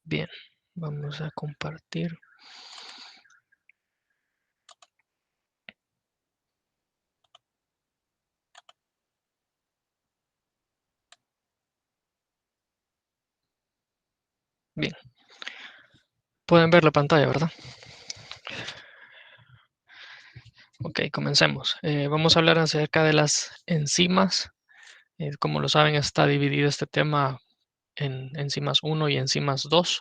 Bien, vamos a compartir. Bien, pueden ver la pantalla, ¿verdad? Ok, comencemos. Vamos a hablar acerca de las enzimas. Como lo saben, está dividido este tema en enzimas 1 y enzimas 2.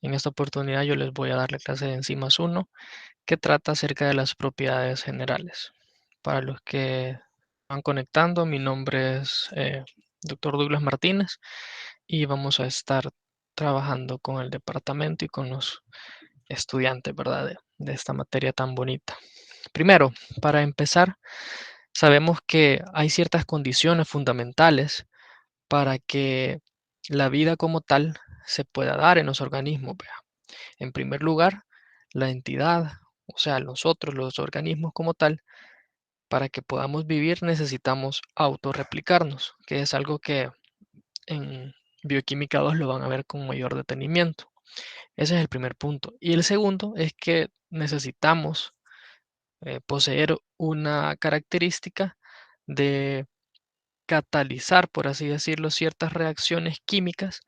En esta oportunidad yo les voy a dar la clase de enzimas 1, que trata acerca de las propiedades generales. Para los que van conectando, mi nombre es Dr. Douglas Martínez y vamos a estar trabajando con el departamento y con los estudiantes, ¿verdad? De esta materia tan bonita. Primero, para empezar, sabemos que hay ciertas condiciones fundamentales para que la vida como tal se pueda dar en los organismos. Vea. En primer lugar, la entidad, o sea, nosotros, los organismos como tal, para que podamos vivir necesitamos autorreplicarnos, que es algo que en Bioquímica 2 lo van a ver con mayor detenimiento. Ese es el primer punto. Y el segundo es que necesitamos poseer una característica de catalizar, por así decirlo, ciertas reacciones químicas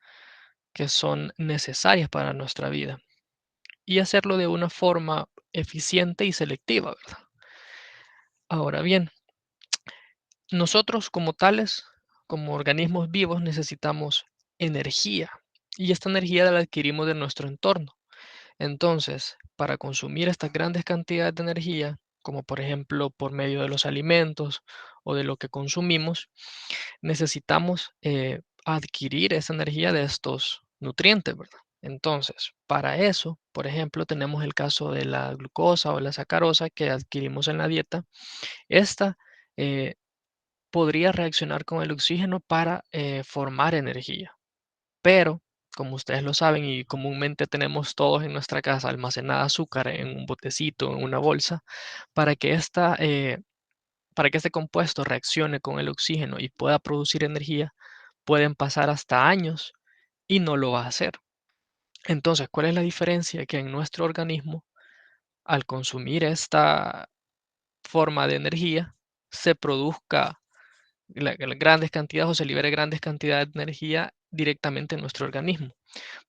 que son necesarias para nuestra vida y hacerlo de una forma eficiente y selectiva, ¿verdad? Ahora bien, nosotros como tales, como organismos vivos, necesitamos energía y esta energía la adquirimos de nuestro entorno. Entonces, para consumir estas grandes cantidades de energía, como por ejemplo por medio de los alimentos o de lo que consumimos, necesitamos adquirir esa energía de estos nutrientes, ¿verdad? Entonces, para eso, por ejemplo, tenemos el caso de la glucosa o la sacarosa que adquirimos en la dieta. Esta eh, podría reaccionar con el oxígeno para formar energía. Pero, como ustedes lo saben y comúnmente tenemos todos en nuestra casa almacenada azúcar en un botecito, en una bolsa, para que para que este compuesto reaccione con el oxígeno y pueda producir energía, pueden pasar hasta años y no lo va a hacer. Entonces, ¿cuál es la diferencia? Que en nuestro organismo, al consumir esta forma de energía, se produzca grandes cantidades o se libere grandes cantidades de energía directamente en nuestro organismo.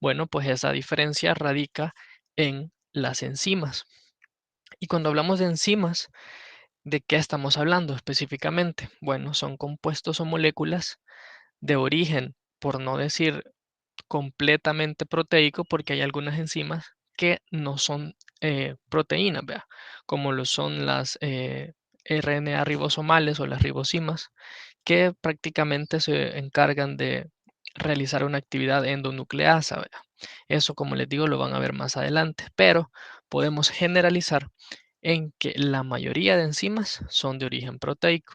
Bueno, pues esa diferencia radica en las enzimas. Y cuando hablamos de enzimas, ¿de qué estamos hablando específicamente? Bueno, son compuestos o moléculas de origen, por no decir completamente proteico, porque hay algunas enzimas que no son proteínas, vea, como lo son las RNA ribosomales o las ribosimas, que prácticamente se encargan de realizar una actividad endonucleasa, vea. Eso, como les digo, lo van a ver más adelante, pero podemos generalizar en que la mayoría de enzimas son de origen proteico.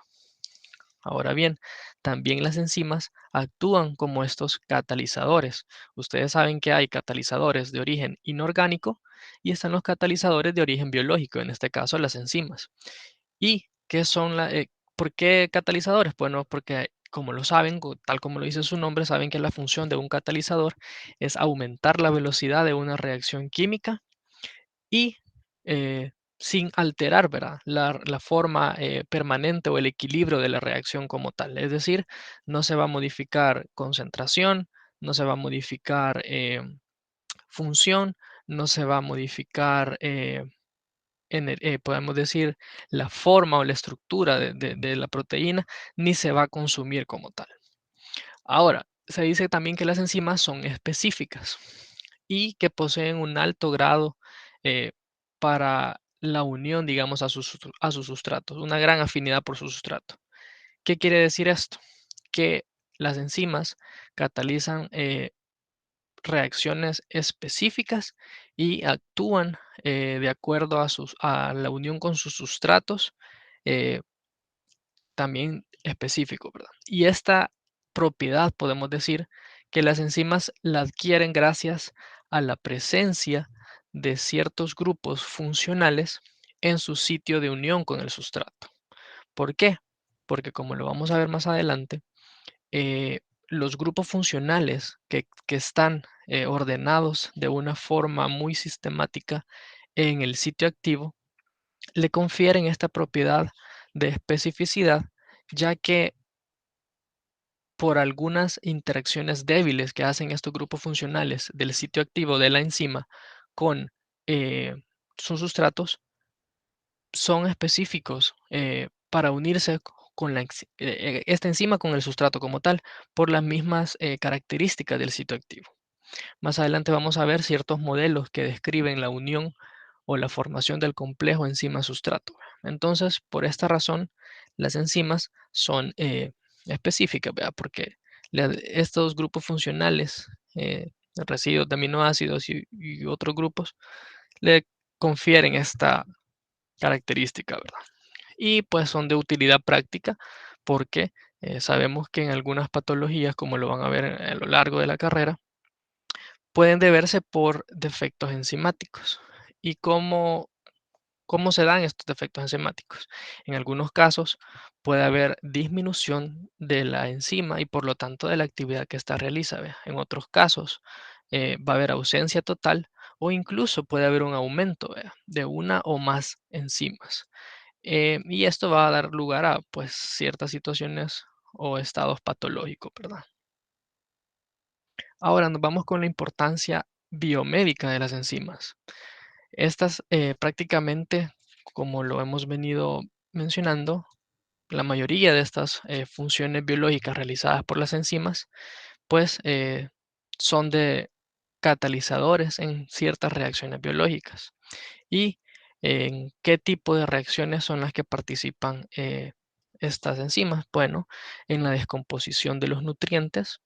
Ahora bien, también las enzimas actúan como estos catalizadores. Ustedes saben que hay catalizadores de origen inorgánico y están los catalizadores de origen biológico, en este caso las enzimas. ¿Y qué son por qué catalizadores? Bueno, porque como lo saben, tal como lo dice su nombre, saben que la función de un catalizador es aumentar la velocidad de una reacción química y sin alterar, ¿verdad? La forma permanente o el equilibrio de la reacción como tal. Es decir, no se va a modificar concentración, no se va a modificar función, no se va a modificar, podemos decir, la forma o la estructura de la proteína, ni se va a consumir como tal. Ahora, se dice también que las enzimas son específicas y que poseen un alto grado eh, para la unión, digamos, a sus sustratos, una gran afinidad por su sustrato. ¿Qué quiere decir esto? Que las enzimas catalizan reacciones específicas y actúan de acuerdo a la unión con sus sustratos eh, también específico, ¿verdad? Y esta propiedad podemos decir que las enzimas la adquieren gracias a la presencia de ciertos grupos funcionales en su sitio de unión con el sustrato. ¿Por qué? Porque como lo vamos a ver más adelante, eh, los grupos funcionales que están ordenados de una forma muy sistemática en el sitio activo le confieren esta propiedad de especificidad, ya que por algunas interacciones débiles que hacen estos grupos funcionales del sitio activo de la enzima con eh, sus sustratos, son específicos para unirse con esta enzima con el sustrato como tal, por las mismas características del sitio activo. Más adelante vamos a ver ciertos modelos que describen la unión o la formación del complejo enzima-sustrato. Entonces, por esta razón, las enzimas son específicas, ¿verdad? Porque estos grupos funcionales, residuos de aminoácidos y otros grupos, le confieren esta característica, ¿verdad? Y pues son de utilidad práctica porque sabemos que en algunas patologías, como lo van a ver a lo largo de la carrera, pueden deberse por defectos enzimáticos. ¿Y cómo se dan estos defectos enzimáticos? En algunos casos puede haber disminución de la enzima y por lo tanto de la actividad que ésta realiza. ¿Ve? En otros casos va a haber ausencia total o incluso puede haber un aumento, ¿ve? De una o más enzimas. Y esto va a dar lugar a pues ciertas situaciones o estados patológicos, ¿verdad? Ahora nos vamos con la importancia biomédica de las enzimas. Estas prácticamente, como lo hemos venido mencionando, la mayoría de estas funciones biológicas realizadas por las enzimas, pues son de catalizadores en ciertas reacciones biológicas. ¿Y en qué tipo de reacciones son las que participan estas enzimas? Bueno, en la descomposición de los nutrientes,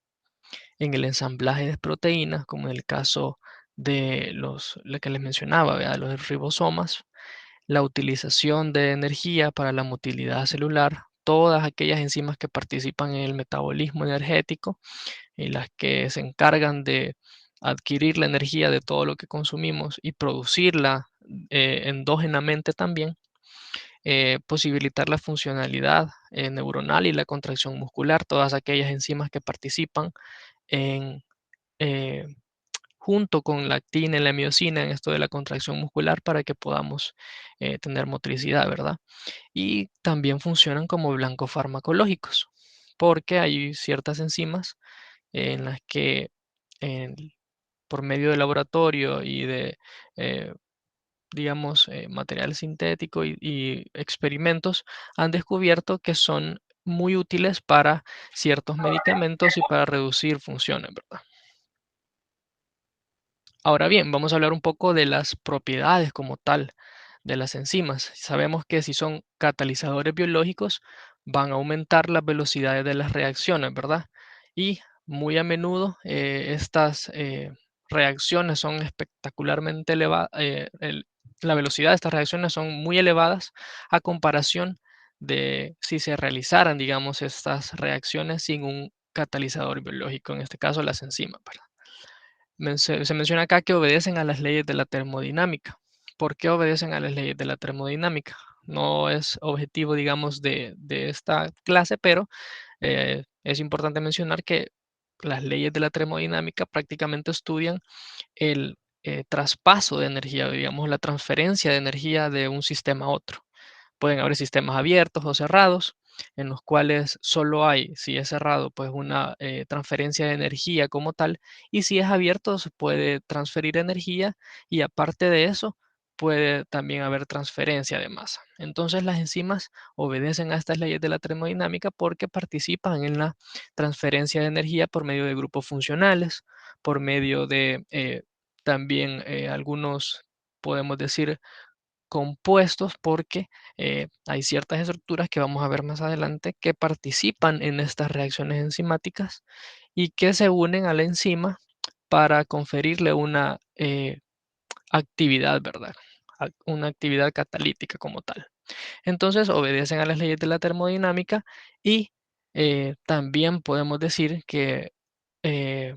en el ensamblaje de proteínas, como en el caso de lo que les mencionaba, ¿verdad? Los ribosomas, la utilización de energía para la motilidad celular, todas aquellas enzimas que participan en el metabolismo energético y las que se encargan de adquirir la energía de todo lo que consumimos y producirla endógenamente también, posibilitar la funcionalidad neuronal y la contracción muscular, todas aquellas enzimas que participan en eh, junto con la actina y la miocina en esto de la contracción muscular para que podamos tener motricidad, ¿verdad? Y también funcionan como blancos farmacológicos, porque hay ciertas enzimas en las que en- por medio de laboratorio y de, eh, digamos, material sintético y experimentos han descubierto que son muy útiles para ciertos medicamentos y para reducir funciones, ¿verdad? Ahora bien, vamos a hablar un poco de las propiedades como tal de las enzimas. Sabemos que si son catalizadores biológicos, van a aumentar las velocidades de las reacciones, ¿verdad? Y muy a menudo estas reacciones son espectacularmente elevadas, la velocidad de estas reacciones son muy elevadas a comparación de si se realizaran, digamos, estas reacciones sin un catalizador biológico, en este caso las enzimas, ¿verdad? Se menciona acá que obedecen a las leyes de la termodinámica. ¿Por qué obedecen a las leyes de la termodinámica? No es objetivo, digamos, de esta clase, pero es importante mencionar que las leyes de la termodinámica prácticamente estudian el traspaso de energía, digamos, la transferencia de energía de un sistema a otro. Pueden haber sistemas abiertos o cerrados, en los cuales solo hay, si es cerrado, pues una transferencia de energía como tal, y si es abierto, se puede transferir energía y aparte de eso, puede también haber transferencia de masa. Entonces las enzimas obedecen a estas leyes de la termodinámica porque participan en la transferencia de energía por medio de grupos funcionales, por medio de también algunos, podemos decir, compuestos porque hay ciertas estructuras que vamos a ver más adelante que participan en estas reacciones enzimáticas y que se unen a la enzima para conferirle una actividad, ¿verdad? Una actividad catalítica como tal. Entonces obedecen a las leyes de la termodinámica y también podemos decir que eh,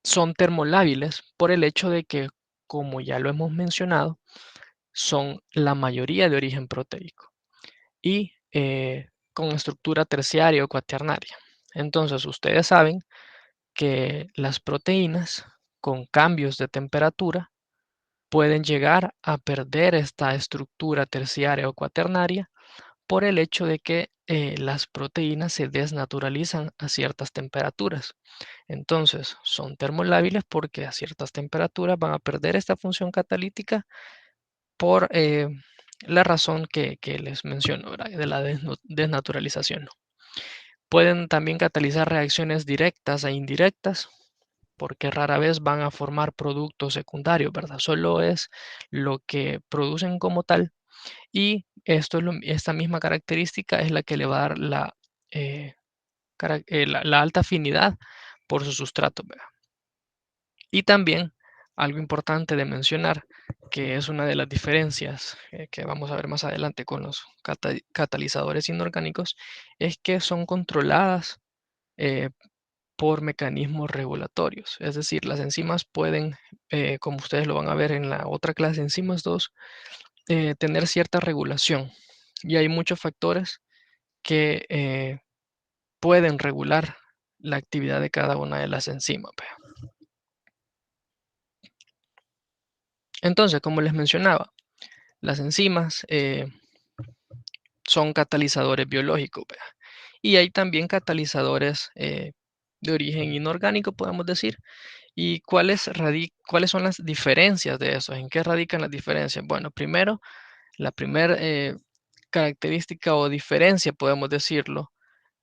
son termolábiles por el hecho de que, como ya lo hemos mencionado, son la mayoría de origen proteico y con estructura terciaria o cuaternaria. Entonces, ustedes saben que las proteínas con cambios de temperatura pueden llegar a perder esta estructura terciaria o cuaternaria por el hecho de que las proteínas se desnaturalizan a ciertas temperaturas. Entonces, son termolábiles porque a ciertas temperaturas van a perder esta función catalítica por la razón que les menciono, ¿verdad? De la desnaturalización. Pueden también catalizar reacciones directas e indirectas, porque rara vez van a formar productos secundarios, ¿verdad? Solo es lo que producen como tal, y esta misma característica es la que le va a dar eh, la alta afinidad por su sustrato, ¿verdad? Y también algo importante de mencionar, que es una de las diferencias que vamos a ver más adelante con los catalizadores inorgánicos, es que son controladas eh, por mecanismos regulatorios. Es decir, las enzimas pueden, como ustedes lo van a ver en la otra clase, enzimas 2, tener cierta regulación. Y hay muchos factores que pueden regular la actividad de cada una de las enzimas. Vea. Entonces, como les mencionaba, las enzimas son catalizadores biológicos. Vea. Y hay también catalizadores de origen inorgánico, podemos decir. ¿Y cuáles son las diferencias de eso? ¿En qué radican las diferencias? Bueno, primero, la primera característica o diferencia, podemos decirlo,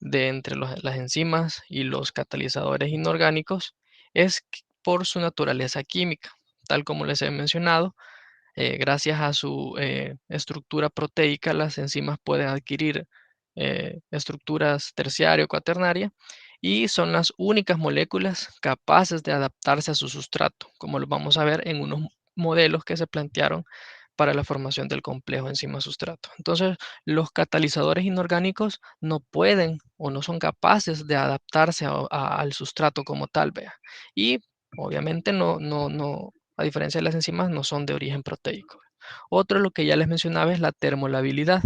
de entre las enzimas y los catalizadores inorgánicos es por su naturaleza química. Tal como les he mencionado, gracias a su estructura proteica, las enzimas pueden adquirir estructuras terciaria o cuaternaria y son las únicas moléculas capaces de adaptarse a su sustrato, como lo vamos a ver en unos modelos que se plantearon para la formación del complejo enzima-sustrato. Entonces, los catalizadores inorgánicos no pueden o no son capaces de adaptarse al sustrato como tal, vea. Y obviamente a diferencia de las enzimas, no son de origen proteico. Otro, lo que ya les mencionaba, es la termolabilidad.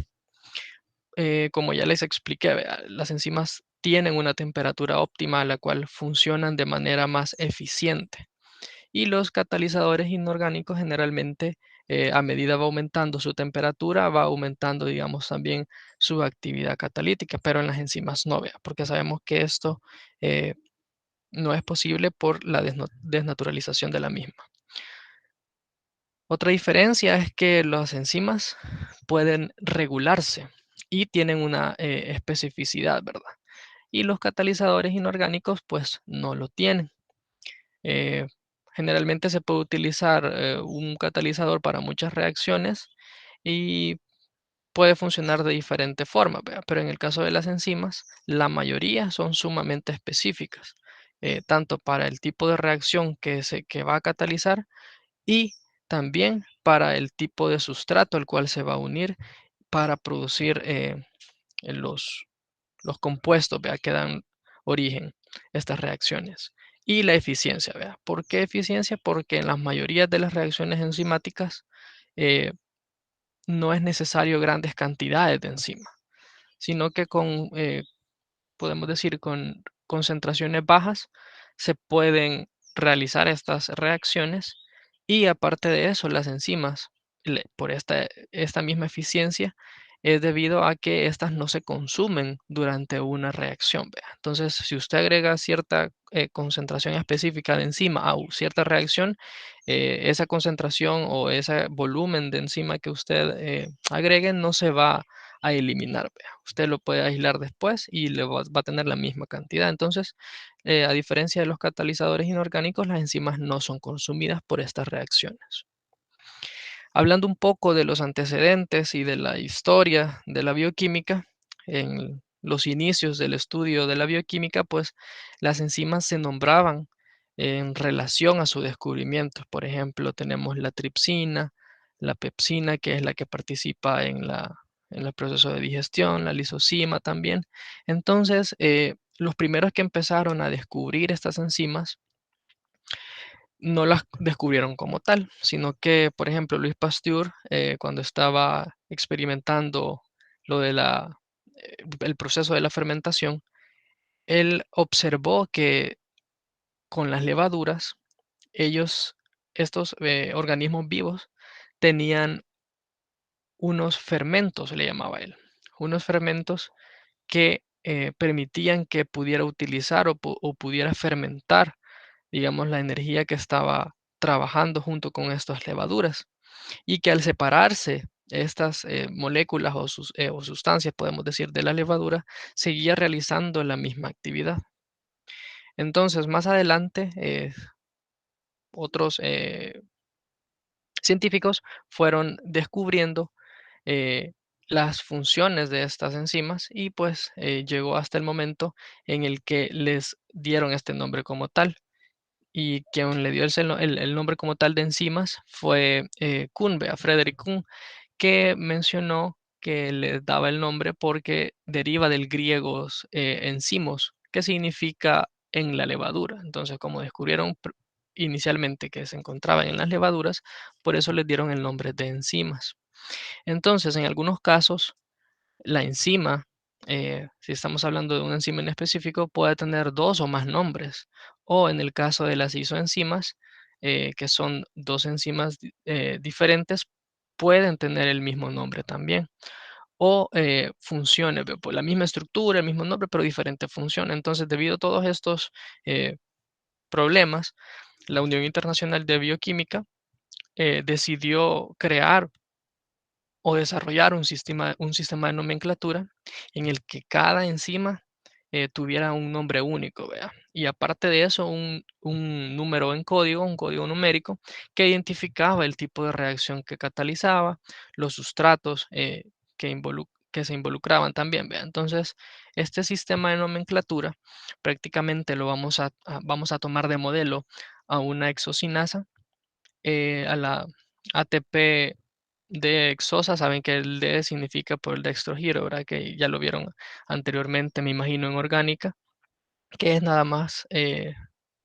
Como ya les expliqué, vea, las enzimas tienen una temperatura óptima a la cual funcionan de manera más eficiente. Y los catalizadores inorgánicos generalmente, a medida va aumentando su temperatura, va aumentando, digamos, también su actividad catalítica, pero en las enzimas no, vea, porque sabemos que esto no es posible por la desnaturalización de la misma. Otra diferencia es que las enzimas pueden regularse y tienen una especificidad, ¿verdad? Y los catalizadores inorgánicos pues no lo tienen. Eh, Generalmente se puede utilizar un catalizador para muchas reacciones y puede funcionar de diferente forma, ¿verdad? Pero en el caso de las enzimas, la mayoría son sumamente específicas, tanto para el tipo de reacción que va a catalizar y también para el tipo de sustrato al cual se va a unir para producir los, los compuestos, ¿vea? Que dan origen a estas reacciones. Y la eficiencia, ¿vea? ¿Por qué eficiencia? Porque en la mayoría de las reacciones enzimáticas eh, no es necesario grandes cantidades de enzima, sino que podemos decir, con concentraciones bajas se pueden realizar estas reacciones y aparte de eso, las enzimas, por esta misma eficiencia, es debido a que estas no se consumen durante una reacción. ¿Vea? Entonces, si usted agrega cierta concentración específica de enzima a cierta reacción, esa concentración o ese volumen de enzima que usted agregue no se va a eliminar. Vea. Usted lo puede aislar después y va a tener la misma cantidad. Entonces, a diferencia de los catalizadores inorgánicos, las enzimas no son consumidas por estas reacciones. Hablando un poco de los antecedentes y de la historia de la bioquímica, en los inicios del estudio de la bioquímica, pues las enzimas se nombraban en relación a su descubrimiento. Por ejemplo, tenemos la tripsina, la pepsina, que es la que participa en el proceso de digestión, la lisozima también. Entonces, los primeros que empezaron a descubrir estas enzimas no las descubrieron como tal, sino que, por ejemplo, Louis Pasteur, cuando estaba experimentando lo de el proceso de la fermentación, Él observó que con las levaduras, ellos, estos organismos vivos, tenían unos fermentos, le llamaba él, unos fermentos que permitían que pudiera utilizar o pudiera fermentar, digamos, la energía que estaba trabajando junto con estas levaduras y que al separarse estas moléculas o sustancias, podemos decir, de la levadura, seguía realizando la misma actividad. Entonces, más adelante, otros científicos fueron descubriendo eh, las funciones de estas enzimas y pues llegó hasta el momento en el que les dieron este nombre como tal. Y quien le dio el nombre como tal de enzimas fue Kuhn, vea, Frederick Kuhn, que mencionó que le daba el nombre porque deriva del griego enzimos, que significa en la levadura. Entonces, como descubrieron inicialmente que se encontraban en las levaduras, por eso les dieron el nombre de enzimas. Entonces, en algunos casos, la enzima, si estamos hablando de una enzima en específico, puede tener dos o más nombres. O en el caso de las isoenzimas, que son dos enzimas diferentes, pueden tener el mismo nombre también. O funciones, por la misma estructura, el mismo nombre, pero diferente función. Entonces, debido a todos estos problemas, la Unión Internacional de Bioquímica decidió crear o desarrollar un sistema de nomenclatura en el que cada enzima tuviera un nombre único, ¿vea? Y aparte de eso, un número en código, un código numérico, que identificaba el tipo de reacción que catalizaba, los sustratos que se involucraban también, ¿vea? Entonces, este sistema de nomenclatura prácticamente lo vamos a tomar de modelo a una exocinasa, a la ATP de exosa, saben que el D significa por el dextrogiro, ¿verdad? Que ya lo vieron anteriormente, me imagino, en orgánica, que es nada más,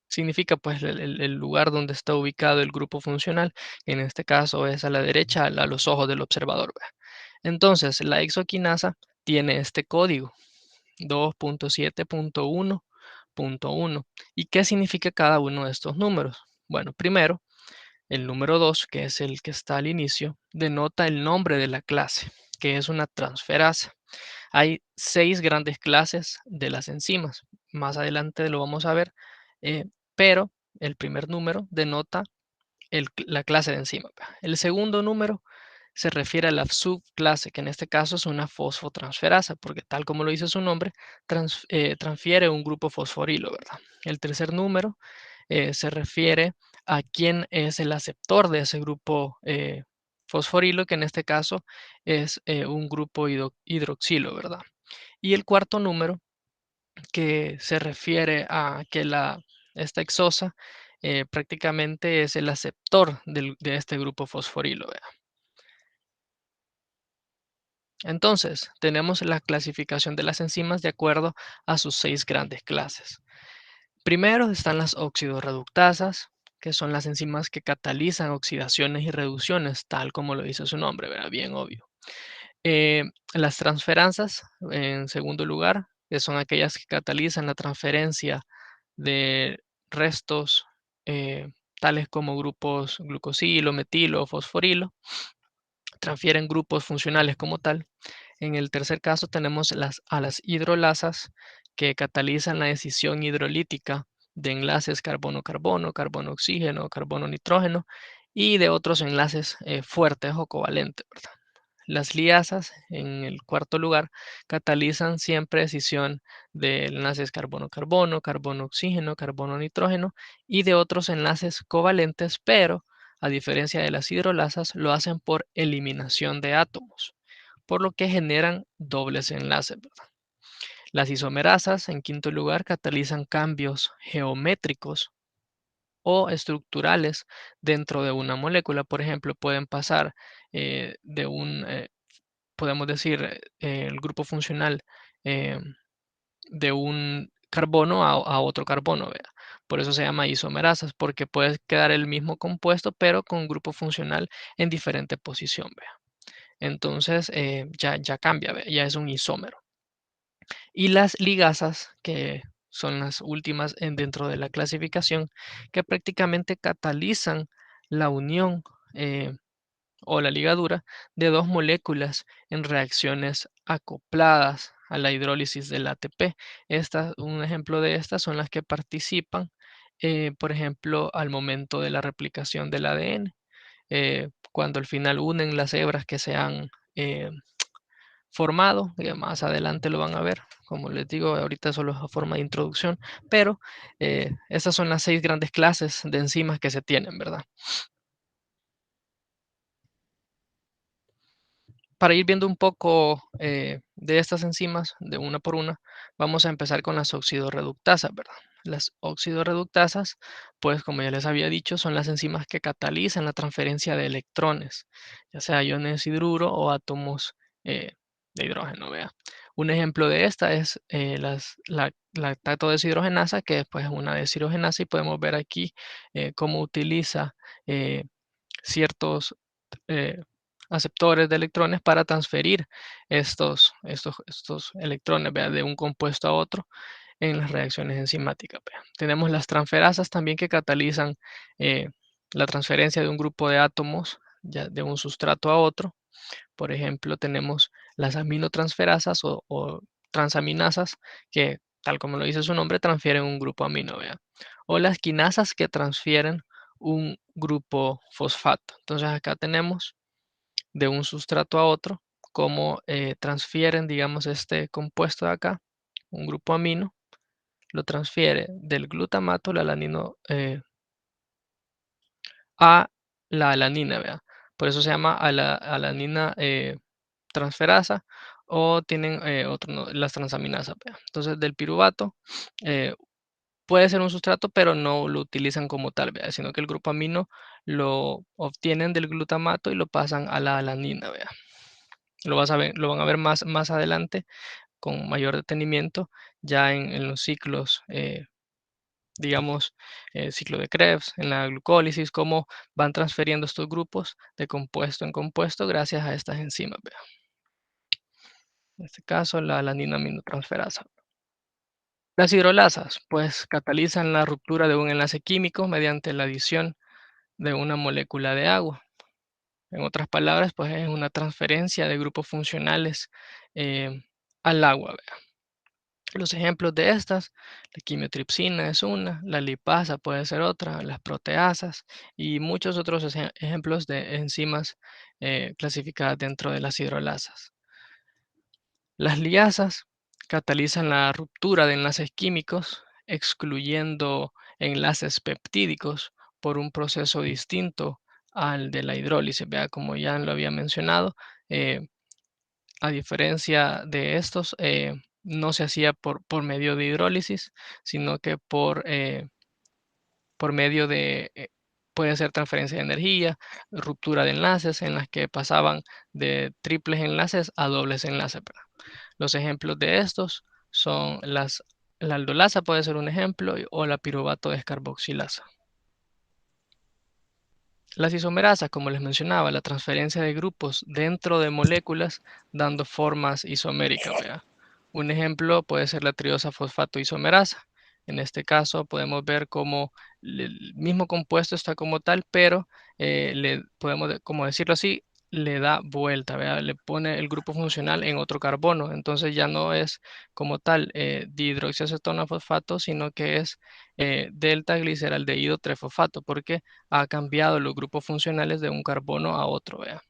significa pues el lugar donde está ubicado el grupo funcional, que en este caso es a la derecha, a los ojos del observador, ¿verdad? Entonces, la exoquinasa tiene este código 2.7.1.1. ¿Y qué significa cada uno de estos números? Bueno, primero, el número 2, que es el que está al inicio, denota el nombre de la clase, que es una transferasa. Hay 6 grandes clases de las enzimas. Más adelante lo vamos a ver, eh, pero el primer número denota la clase de enzima. El segundo número se refiere a la subclase, que en este caso es una fosfotransferasa, porque tal como lo dice su nombre, transfiere un grupo fosforilo, ¿verdad? El tercer número se refiere a quién es el aceptor de ese grupo fosforilo, que en este caso es un grupo hidroxilo, ¿verdad? Y el cuarto número que se refiere a que esta exosa prácticamente es el aceptor de este grupo fosforilo, ¿vea? Entonces, tenemos la clasificación de las enzimas de acuerdo a sus 6 grandes clases. Primero están las oxidorreductasas, que son las enzimas que catalizan oxidaciones y reducciones, tal como lo dice su nombre, ¿verdad? Bien obvio. Eh, las transferansas, en segundo lugar, que son aquellas que catalizan la transferencia de restos tales como grupos glucosilo, metilo, fosforilo, transfieren grupos funcionales como tal. En el tercer caso tenemos a las hidrolasas que catalizan la escisión hidrolítica de enlaces carbono-carbono, carbono-oxígeno, carbono-nitrógeno y de otros enlaces fuertes o covalentes, ¿verdad? Las liasas, en el cuarto lugar, catalizan siempre escisión de enlaces carbono-carbono, carbono-oxígeno, carbono-nitrógeno y de otros enlaces covalentes, pero a diferencia de las hidrolasas, lo hacen por eliminación de átomos, por lo que generan dobles enlaces, ¿verdad? Las isomerasas, en quinto lugar, catalizan cambios geométricos o estructurales dentro de una molécula. Por ejemplo, pueden pasar de podemos decir, el grupo funcional eh, de un carbono a otro carbono, ¿vea? Por eso se llama isomerasas, porque puede quedar el mismo compuesto, pero con grupo funcional en diferente posición, ¿vea? Entonces ya cambia, ¿vea? Ya es un isómero. Y las ligasas, que son las últimas dentro de la clasificación, que prácticamente catalizan la unión o la ligadura de dos moléculas en reacciones acopladas a la hidrólisis del ATP. Un ejemplo de estas son las que participan, por ejemplo, al momento de la replicación del ADN, cuando al final unen las hebras que se han formado, que más adelante lo van a ver. Como les digo, ahorita solo es a forma de introducción, pero estas son las 6 grandes clases de enzimas que se tienen, ¿verdad? Para ir viendo un poco de estas enzimas, de una por una, vamos a empezar con las oxidorreductasas, ¿verdad? Las oxidorreductasas, pues como ya les había dicho, son las enzimas que catalizan la transferencia de electrones, ya sea iones hidruro o átomos de hidrógeno, ¿vea? Un ejemplo de esta es la lactato deshidrogenasa, que pues, es una deshidrogenasa, y podemos ver aquí cómo utiliza eh, ciertos eh, aceptores de electrones para transferir estos electrones, ¿vea? De un compuesto a otro en las reacciones enzimáticas, ¿vea? Tenemos las transferasas también que catalizan eh, la transferencia de un grupo de átomos ya de un sustrato a otro. Por ejemplo, tenemos las aminotransferasas o transaminasas que, tal como lo dice su nombre, transfieren un grupo amino, ¿vea? O las quinasas que transfieren un grupo fosfato. Entonces acá tenemos de un sustrato a otro cómo transfieren, digamos, este compuesto de acá, un grupo amino, lo transfiere del glutamato, la alanino, a la alanina, ¿vea? Por eso se llama alanina transferasa, o tienen las transaminasas, ¿vea? Entonces, del piruvato eh, puede ser un sustrato, pero no lo utilizan como tal, ¿vea? Sino que el grupo amino lo obtienen del glutamato y lo pasan a la alanina, ¿vea? Lo van a ver más adelante con mayor detenimiento ya en los ciclos, digamos, ciclo de Krebs, en la glucólisis, cómo van transfiriendo estos grupos de compuesto en compuesto gracias a estas enzimas, ¿vea? En este caso, la alanina aminotransferasa. Las hidrolasas, pues, catalizan la ruptura de un enlace químico mediante la adición de una molécula de agua. En otras palabras, pues, es una transferencia de grupos funcionales al agua, ¿vea? Los ejemplos de estas, la quimiotripsina es una, la lipasa puede ser otra, las proteasas y muchos otros ejemplos de enzimas clasificadas dentro de las hidrolasas. Las liasas catalizan la ruptura de enlaces químicos, excluyendo enlaces peptídicos por un proceso distinto al de la hidrólisis. Vea, como ya lo había mencionado, eh, a diferencia de estos, no se hacía por medio de hidrólisis, sino que por medio de, puede ser transferencia de energía, ruptura de enlaces en las que pasaban de triples enlaces a dobles enlaces, ¿verdad? Los ejemplos de estos son la aldolasa puede ser un ejemplo, o la piruvato descarboxilasa. Las isomerasas, como les mencionaba, la transferencia de grupos dentro de moléculas dando formas isoméricas, ¿vea? Un ejemplo puede ser la triosa fosfato isomerasa. En este caso podemos ver cómo el mismo compuesto está como tal, pero le podemos, como decirlo así, le da vuelta, ¿vea? Le pone el grupo funcional en otro carbono. Entonces ya no es como tal dihidroxiacetona fosfato, sino que es delta gliceraldehído trefosfato, porque ha cambiado los grupos funcionales de un carbono a otro, ¿vea?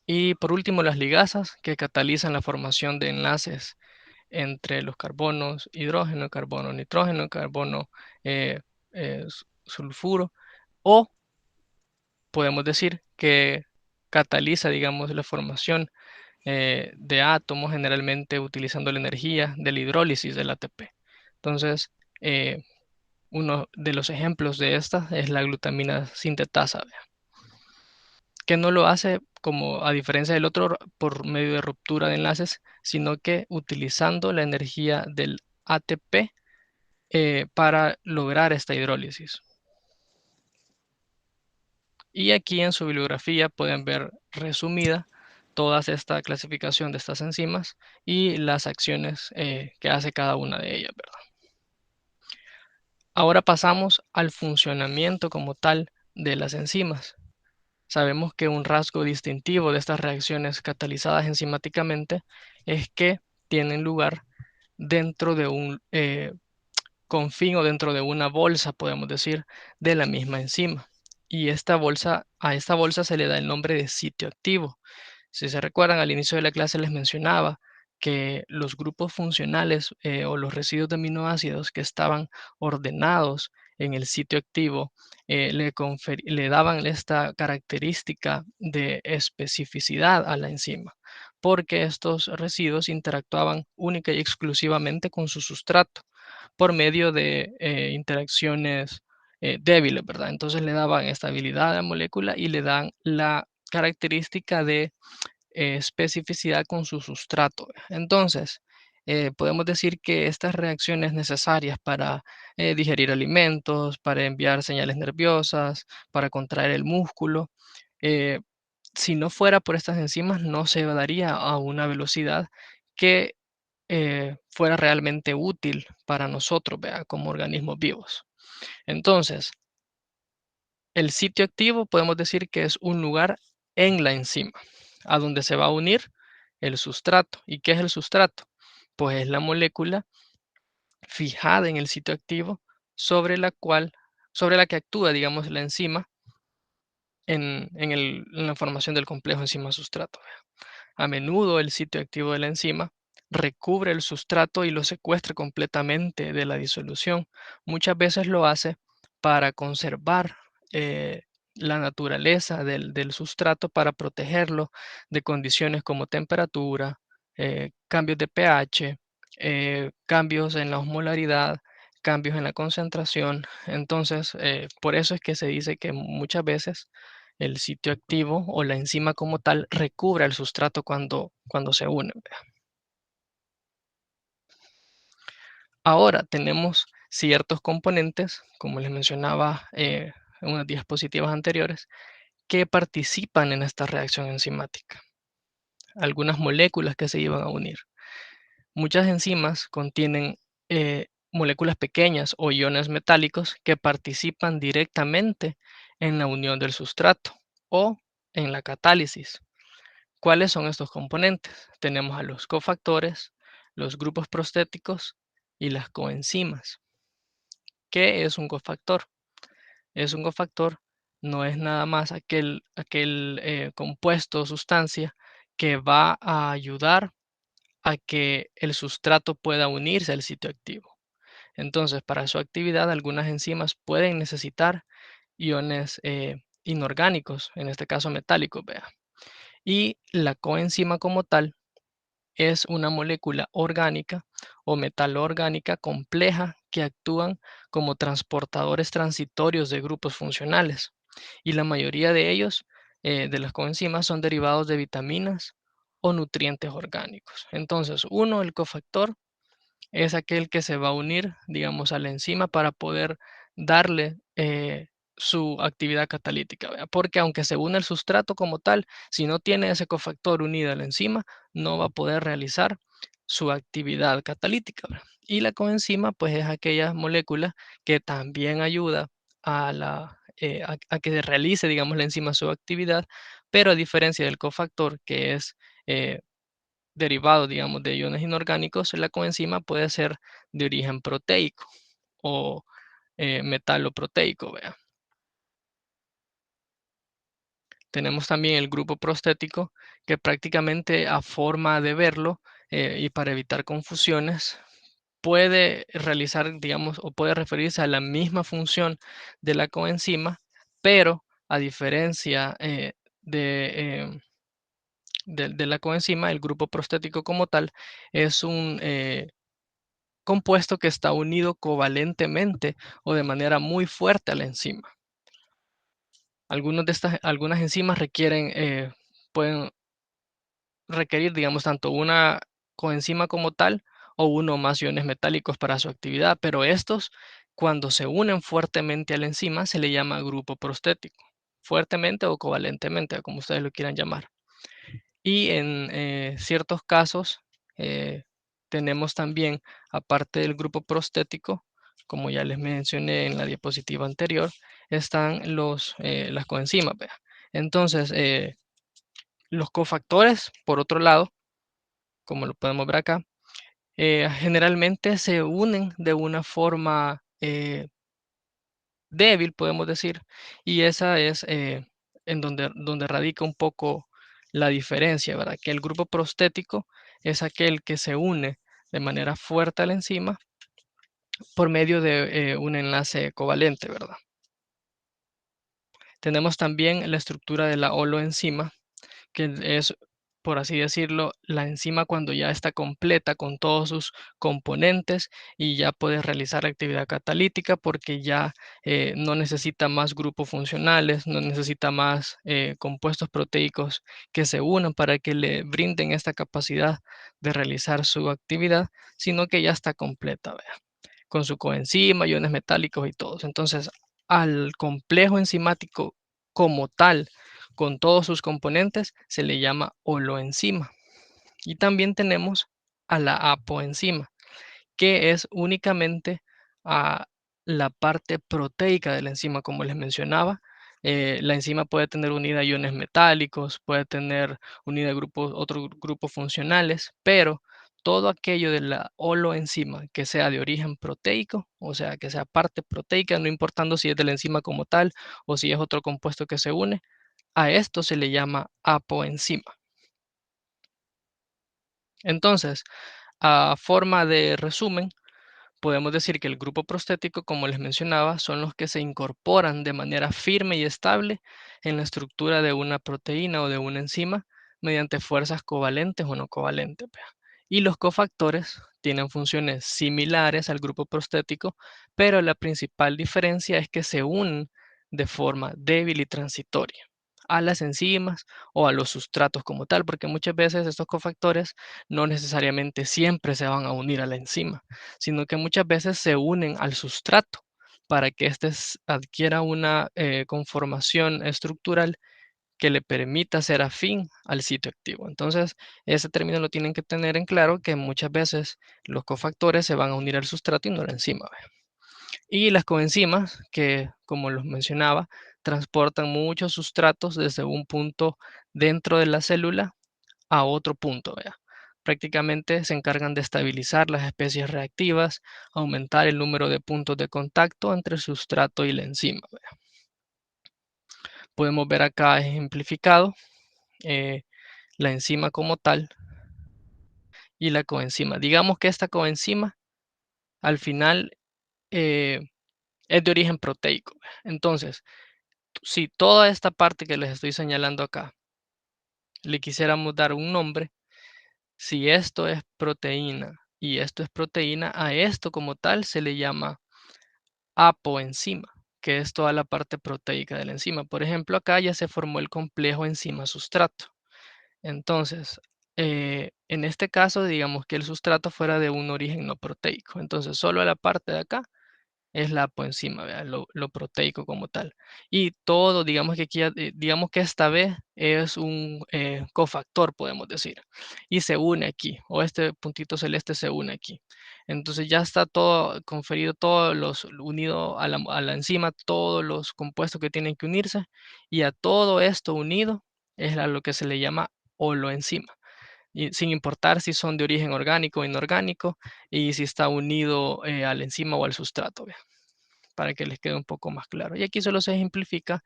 Y por último, las ligasas que catalizan la formación de enlaces entre los carbonos hidrógeno, carbono nitrógeno, carbono sulfuro, o podemos decir que cataliza, digamos, la formación de átomos, generalmente utilizando la energía de la hidrólisis del ATP. Entonces, uno de los ejemplos de esta es la glutamina sintetasa, ¿vea? Que no lo hace como a diferencia del otro por medio de ruptura de enlaces, sino que utilizando la energía del ATP para lograr esta hidrólisis. Y aquí en su bibliografía pueden ver resumida toda esta clasificación de estas enzimas y las acciones que hace cada una de ellas, ¿verdad? Ahora pasamos al funcionamiento como tal de las enzimas. Sabemos que un rasgo distintivo de estas reacciones catalizadas enzimáticamente es que tienen lugar dentro de un confín o dentro de una bolsa, podemos decir, de la misma enzima. Y a esta bolsa se le da el nombre de sitio activo. Si se recuerdan, al inicio de la clase les mencionaba que los grupos funcionales o los residuos de aminoácidos que estaban ordenados en el sitio activo le daban esta característica de especificidad a la enzima, porque estos residuos interactuaban única y exclusivamente con su sustrato por medio de interacciones débiles, ¿verdad? Entonces le daban estabilidad a la molécula y le dan la característica de especificidad con su sustrato. Entonces, podemos decir que estas reacciones necesarias para digerir alimentos, para enviar señales nerviosas, para contraer el músculo, eh, si no fuera por estas enzimas, no se daría a una velocidad que fuera realmente útil para nosotros, vea, como organismos vivos. Entonces, el sitio activo podemos decir que es un lugar en la enzima, a donde se va a unir el sustrato. ¿Y qué es el sustrato? Pues es la molécula fijada en el sitio activo sobre la que actúa, digamos, la enzima en la formación del complejo enzima-sustrato. A menudo el sitio activo de la enzima recubre el sustrato y lo secuestra completamente de la disolución. Muchas veces lo hace para conservar la naturaleza del sustrato, para protegerlo de condiciones como temperatura, cambios de pH, cambios en la osmolaridad, cambios en la concentración. Entonces, por eso es que se dice que muchas veces el sitio activo o la enzima como tal recubre el sustrato cuando se unen. Ahora tenemos ciertos componentes, como les mencionaba en unas diapositivas anteriores, que participan en esta reacción enzimática. Algunas moléculas que se iban a unir. Muchas enzimas contienen moléculas pequeñas o iones metálicos que participan directamente en la unión del sustrato o en la catálisis. ¿Cuáles son estos componentes? Tenemos a los cofactores, los grupos prostéticos y las coenzimas. ¿Qué es un cofactor? Es un cofactor, no es nada más aquel compuesto o sustancia que va a ayudar a que el sustrato pueda unirse al sitio activo. Entonces, para su actividad, algunas enzimas pueden necesitar iones inorgánicos, en este caso metálicos, vea. Y la coenzima como tal es una molécula orgánica o metalorgánica compleja que actúan como transportadores transitorios de grupos funcionales. Y la mayoría de ellos, de las coenzimas, son derivados de vitaminas o nutrientes orgánicos. Entonces, uno, el cofactor, es aquel que se va a unir, digamos, a la enzima para poder darle su actividad catalítica, ¿verdad? Porque aunque se une el sustrato como tal, si no tiene ese cofactor unido a la enzima, no va a poder realizar su actividad catalítica, ¿verdad? Y la coenzima, pues es aquella molécula que también ayuda a que realice, digamos, la enzima su actividad, pero a diferencia del cofactor, que es derivado, digamos, de iones inorgánicos, la coenzima puede ser de origen proteico o metaloproteico, vea. Tenemos también el grupo prostético, que prácticamente a forma de verlo y para evitar confusiones, puede realizar, digamos, o puede referirse a la misma función de la coenzima, pero a diferencia de la coenzima, el grupo prostético como tal es un compuesto que está unido covalentemente o de manera muy fuerte a la enzima. Algunas enzimas pueden requerir, digamos, tanto una coenzima como tal o uno o más iones metálicos para su actividad, pero estos, cuando se unen fuertemente a la enzima, se le llama grupo prostético, fuertemente o covalentemente, como ustedes lo quieran llamar. Y en ciertos casos tenemos también, aparte del grupo prostético, como ya les mencioné en la diapositiva anterior, están las coenzimas, vea. Entonces, los cofactores, por otro lado, como lo podemos ver acá, generalmente se unen de una forma débil, podemos decir, y esa es en donde radica un poco la diferencia, ¿verdad? Que el grupo prostético es aquel que se une de manera fuerte a la enzima por medio de un enlace covalente, ¿verdad? Tenemos también la estructura de la holoenzima, que es, por así decirlo, la enzima cuando ya está completa con todos sus componentes y ya puede realizar actividad catalítica porque ya no necesita más grupos funcionales, no necesita más compuestos proteicos que se unan para que le brinden esta capacidad de realizar su actividad, sino que ya está completa, vea, con su coenzima, iones metálicos y todos. Entonces, al complejo enzimático como tal, con todos sus componentes, se le llama holoenzima. Y también tenemos a la apoenzima, que es únicamente a la parte proteica de la enzima, como les mencionaba. La enzima puede tener unida iones metálicos, puede tener unida otros grupos funcionales, pero todo aquello de la holoenzima que sea de origen proteico, o sea, que sea parte proteica, no importando si es de la enzima como tal o si es otro compuesto que se une, a esto se le llama apoenzima. Entonces, a forma de resumen, podemos decir que el grupo prostético, como les mencionaba, son los que se incorporan de manera firme y estable en la estructura de una proteína o de una enzima mediante fuerzas covalentes o no covalentes, vea. Y los cofactores tienen funciones similares al grupo prostético, pero la principal diferencia es que se unen de forma débil y transitoria a las enzimas o a los sustratos como tal, porque muchas veces estos cofactores no necesariamente siempre se van a unir a la enzima, sino que muchas veces se unen al sustrato para que éste adquiera una conformación estructural que le permita ser afín al sitio activo. Entonces, ese término lo tienen que tener en claro que muchas veces los cofactores se van a unir al sustrato y no a la enzima. ¿Ve? Y las coenzimas, que como los mencionaba, transportan muchos sustratos desde un punto dentro de la célula a otro punto, vea. Prácticamente se encargan de estabilizar las especies reactivas, aumentar el número de puntos de contacto entre el sustrato y la enzima, vea. Podemos ver acá ejemplificado eh, la enzima como tal y la coenzima. Digamos que esta coenzima al final eh, es de origen proteico. Vea. Entonces, si toda esta parte que les estoy señalando acá le quisiéramos dar un nombre, si esto es proteína y esto es proteína, a esto como tal se le llama apoenzima, que es toda la parte proteica de la enzima. Por ejemplo, acá ya se formó el complejo enzima-sustrato. Entonces, en este caso, digamos que el sustrato fuera de un origen no proteico. Entonces, solo la parte de acá es la apoenzima, ¿vea? Lo proteico como tal. Y todo, digamos que aquí, digamos que esta vez es un cofactor, podemos decir, y se une aquí, o este puntito celeste se une aquí. Entonces ya está todo conferido, unido a la enzima, todos los compuestos que tienen que unirse, y a todo esto unido es a lo que se le llama holoenzima. Y sin importar si son de origen orgánico o inorgánico, y si está unido a la enzima o al sustrato, ¿vea? Para que les quede un poco más claro. Y aquí solo se ejemplifica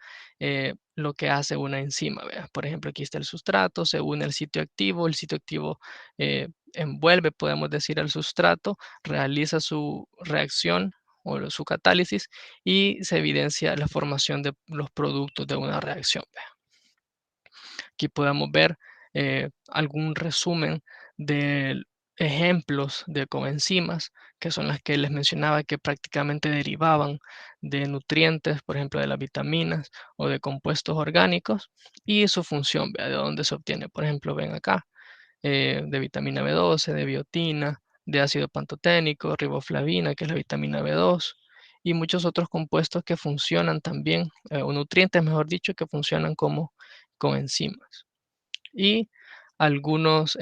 lo que hace una enzima. ¿Vea? Por ejemplo, aquí está el sustrato, se une al sitio activo, el sitio activo envuelve, podemos decir, al sustrato, realiza su reacción o su catálisis y se evidencia la formación de los productos de una reacción. ¿Vea? Aquí podemos ver algún resumen de ejemplos de coenzimas, que son las que les mencionaba que prácticamente derivaban de nutrientes, por ejemplo, de las vitaminas o de compuestos orgánicos, y su función, vea, de dónde se obtiene. Por ejemplo, ven acá, de vitamina B12, de biotina, de ácido pantoténico, riboflavina, que es la vitamina B2, y muchos otros compuestos que funcionan también, o nutrientes, mejor dicho, que funcionan como coenzimas. Y algunos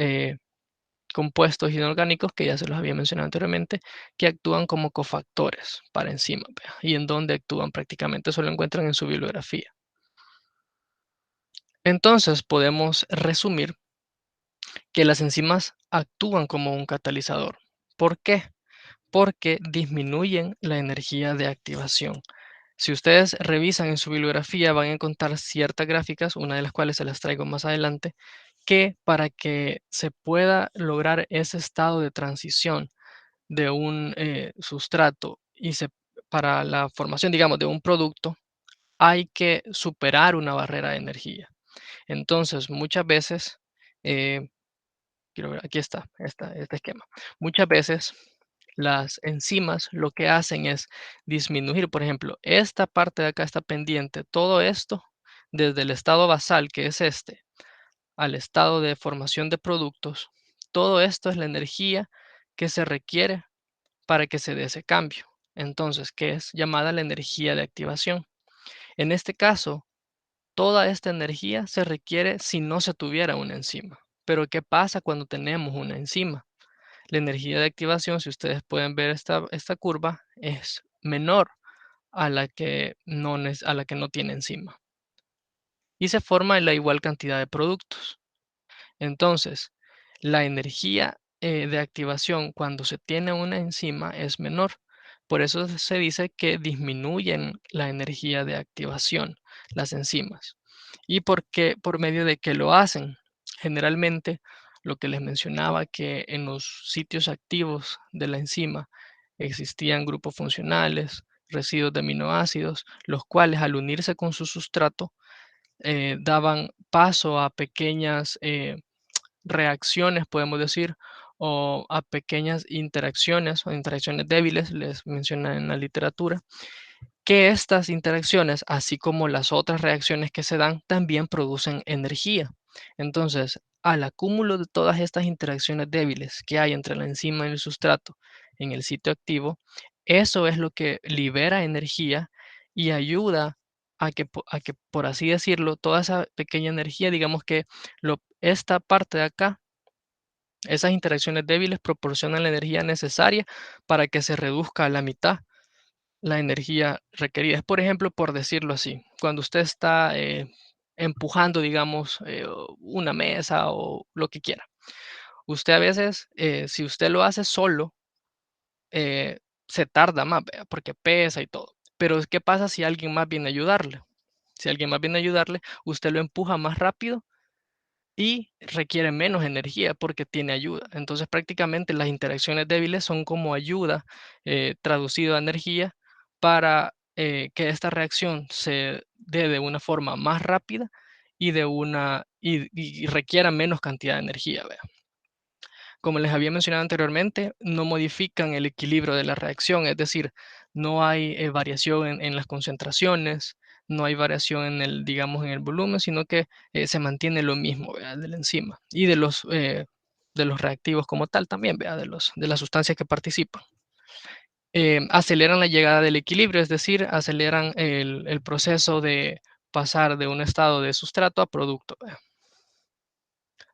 compuestos inorgánicos que ya se los había mencionado anteriormente, que actúan como cofactores para enzimas, ¿vea? Y en dónde actúan prácticamente eso lo encuentran en su bibliografía. Entonces podemos resumir que las enzimas actúan como un catalizador. ¿Por qué? Porque disminuyen la energía de activación. Si ustedes revisan en su bibliografía van a encontrar ciertas gráficas, una de las cuales se las traigo más adelante, que para que se pueda lograr ese estado de transición de un sustrato para la formación, digamos, de un producto, hay que superar una barrera de energía. Entonces, muchas veces, eh, quiero ver, aquí está, este esquema. Muchas veces las enzimas lo que hacen es disminuir, por ejemplo, esta parte de acá está pendiente, todo esto, desde el estado basal, que es este, al estado de formación de productos, todo esto es la energía que se requiere para que se dé ese cambio. Entonces, ¿qué es llamada la energía de activación? En este caso, toda esta energía se requiere si no se tuviera una enzima. Pero ¿qué pasa cuando tenemos una enzima? La energía de activación, si ustedes pueden ver esta curva, es menor a la que a la que no tiene enzima. Y se forma en la igual cantidad de productos. Entonces, la energía de activación cuando se tiene una enzima es menor. Por eso se dice que disminuyen la energía de activación las enzimas. ¿Y por qué? Por medio de que lo hacen. Generalmente, lo que les mencionaba, que en los sitios activos de la enzima existían grupos funcionales, residuos de aminoácidos, los cuales al unirse con su sustrato daban paso a pequeñas reacciones, podemos decir, o a pequeñas interacciones o interacciones débiles, les menciona en la literatura, que estas interacciones, así como las otras reacciones que se dan, también producen energía. Entonces, al acúmulo de todas estas interacciones débiles que hay entre la enzima y el sustrato en el sitio activo, eso es lo que libera energía y ayuda a que, por así decirlo, toda esa pequeña energía, digamos que esta parte de acá, esas interacciones débiles proporcionan la energía necesaria para que se reduzca a la mitad la energía requerida. Es, por ejemplo, por decirlo así, cuando usted está empujando, digamos, una mesa o lo que quiera. Usted a veces, si usted lo hace solo, eh, se tarda más, ¿vea? Porque pesa y todo. Pero ¿qué pasa si alguien más viene a ayudarle? Si alguien más viene a ayudarle, usted lo empuja más rápido y requiere menos energía porque tiene ayuda. Entonces, prácticamente las interacciones débiles son como ayuda traducido a energía para que esta reacción se dé de una forma más rápida y requiera menos cantidad de energía. ¿Vea? Como les había mencionado anteriormente, no modifican el equilibrio de la reacción, es decir, no hay variación en las concentraciones, no hay variación en el, digamos, en el volumen, sino que se mantiene lo mismo, ¿verdad? De la enzima y de los reactivos como tal también, ¿verdad? De las sustancias que participan. Aceleran la llegada del equilibrio, es decir, aceleran el proceso de pasar de un estado de sustrato a producto. ¿Verdad?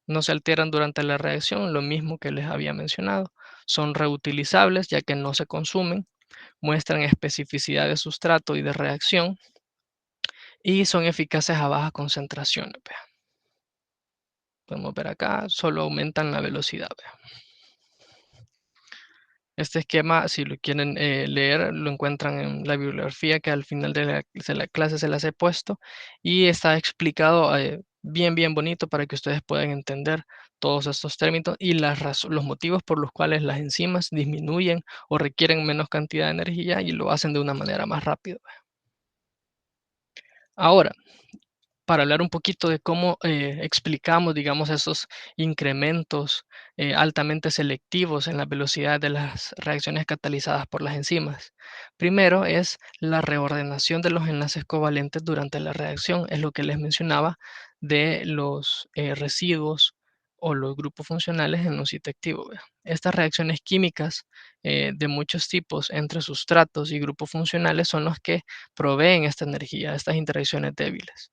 No se alteran durante la reacción, lo mismo que les había mencionado. Son reutilizables ya que no se consumen, muestran especificidad de sustrato y de reacción y son eficaces a bajas concentraciones. Vea. Podemos ver acá, solo aumentan la velocidad. Vea. Este esquema, si lo quieren leer, lo encuentran en la bibliografía que al final de la clase se las he puesto y está explicado bien, bien bonito para que ustedes puedan entender todos estos términos y los motivos por los cuales las enzimas disminuyen o requieren menos cantidad de energía y lo hacen de una manera más rápida. Ahora, para hablar un poquito de cómo explicamos, digamos, esos incrementos altamente selectivos en la velocidad de las reacciones catalizadas por las enzimas. Primero es la reordenación de los enlaces covalentes durante la reacción, es lo que les mencionaba de los residuos o los grupos funcionales en un sitio activo. ¿Vea? Estas reacciones químicas de muchos tipos entre sustratos y grupos funcionales son los que proveen esta energía, estas interacciones débiles.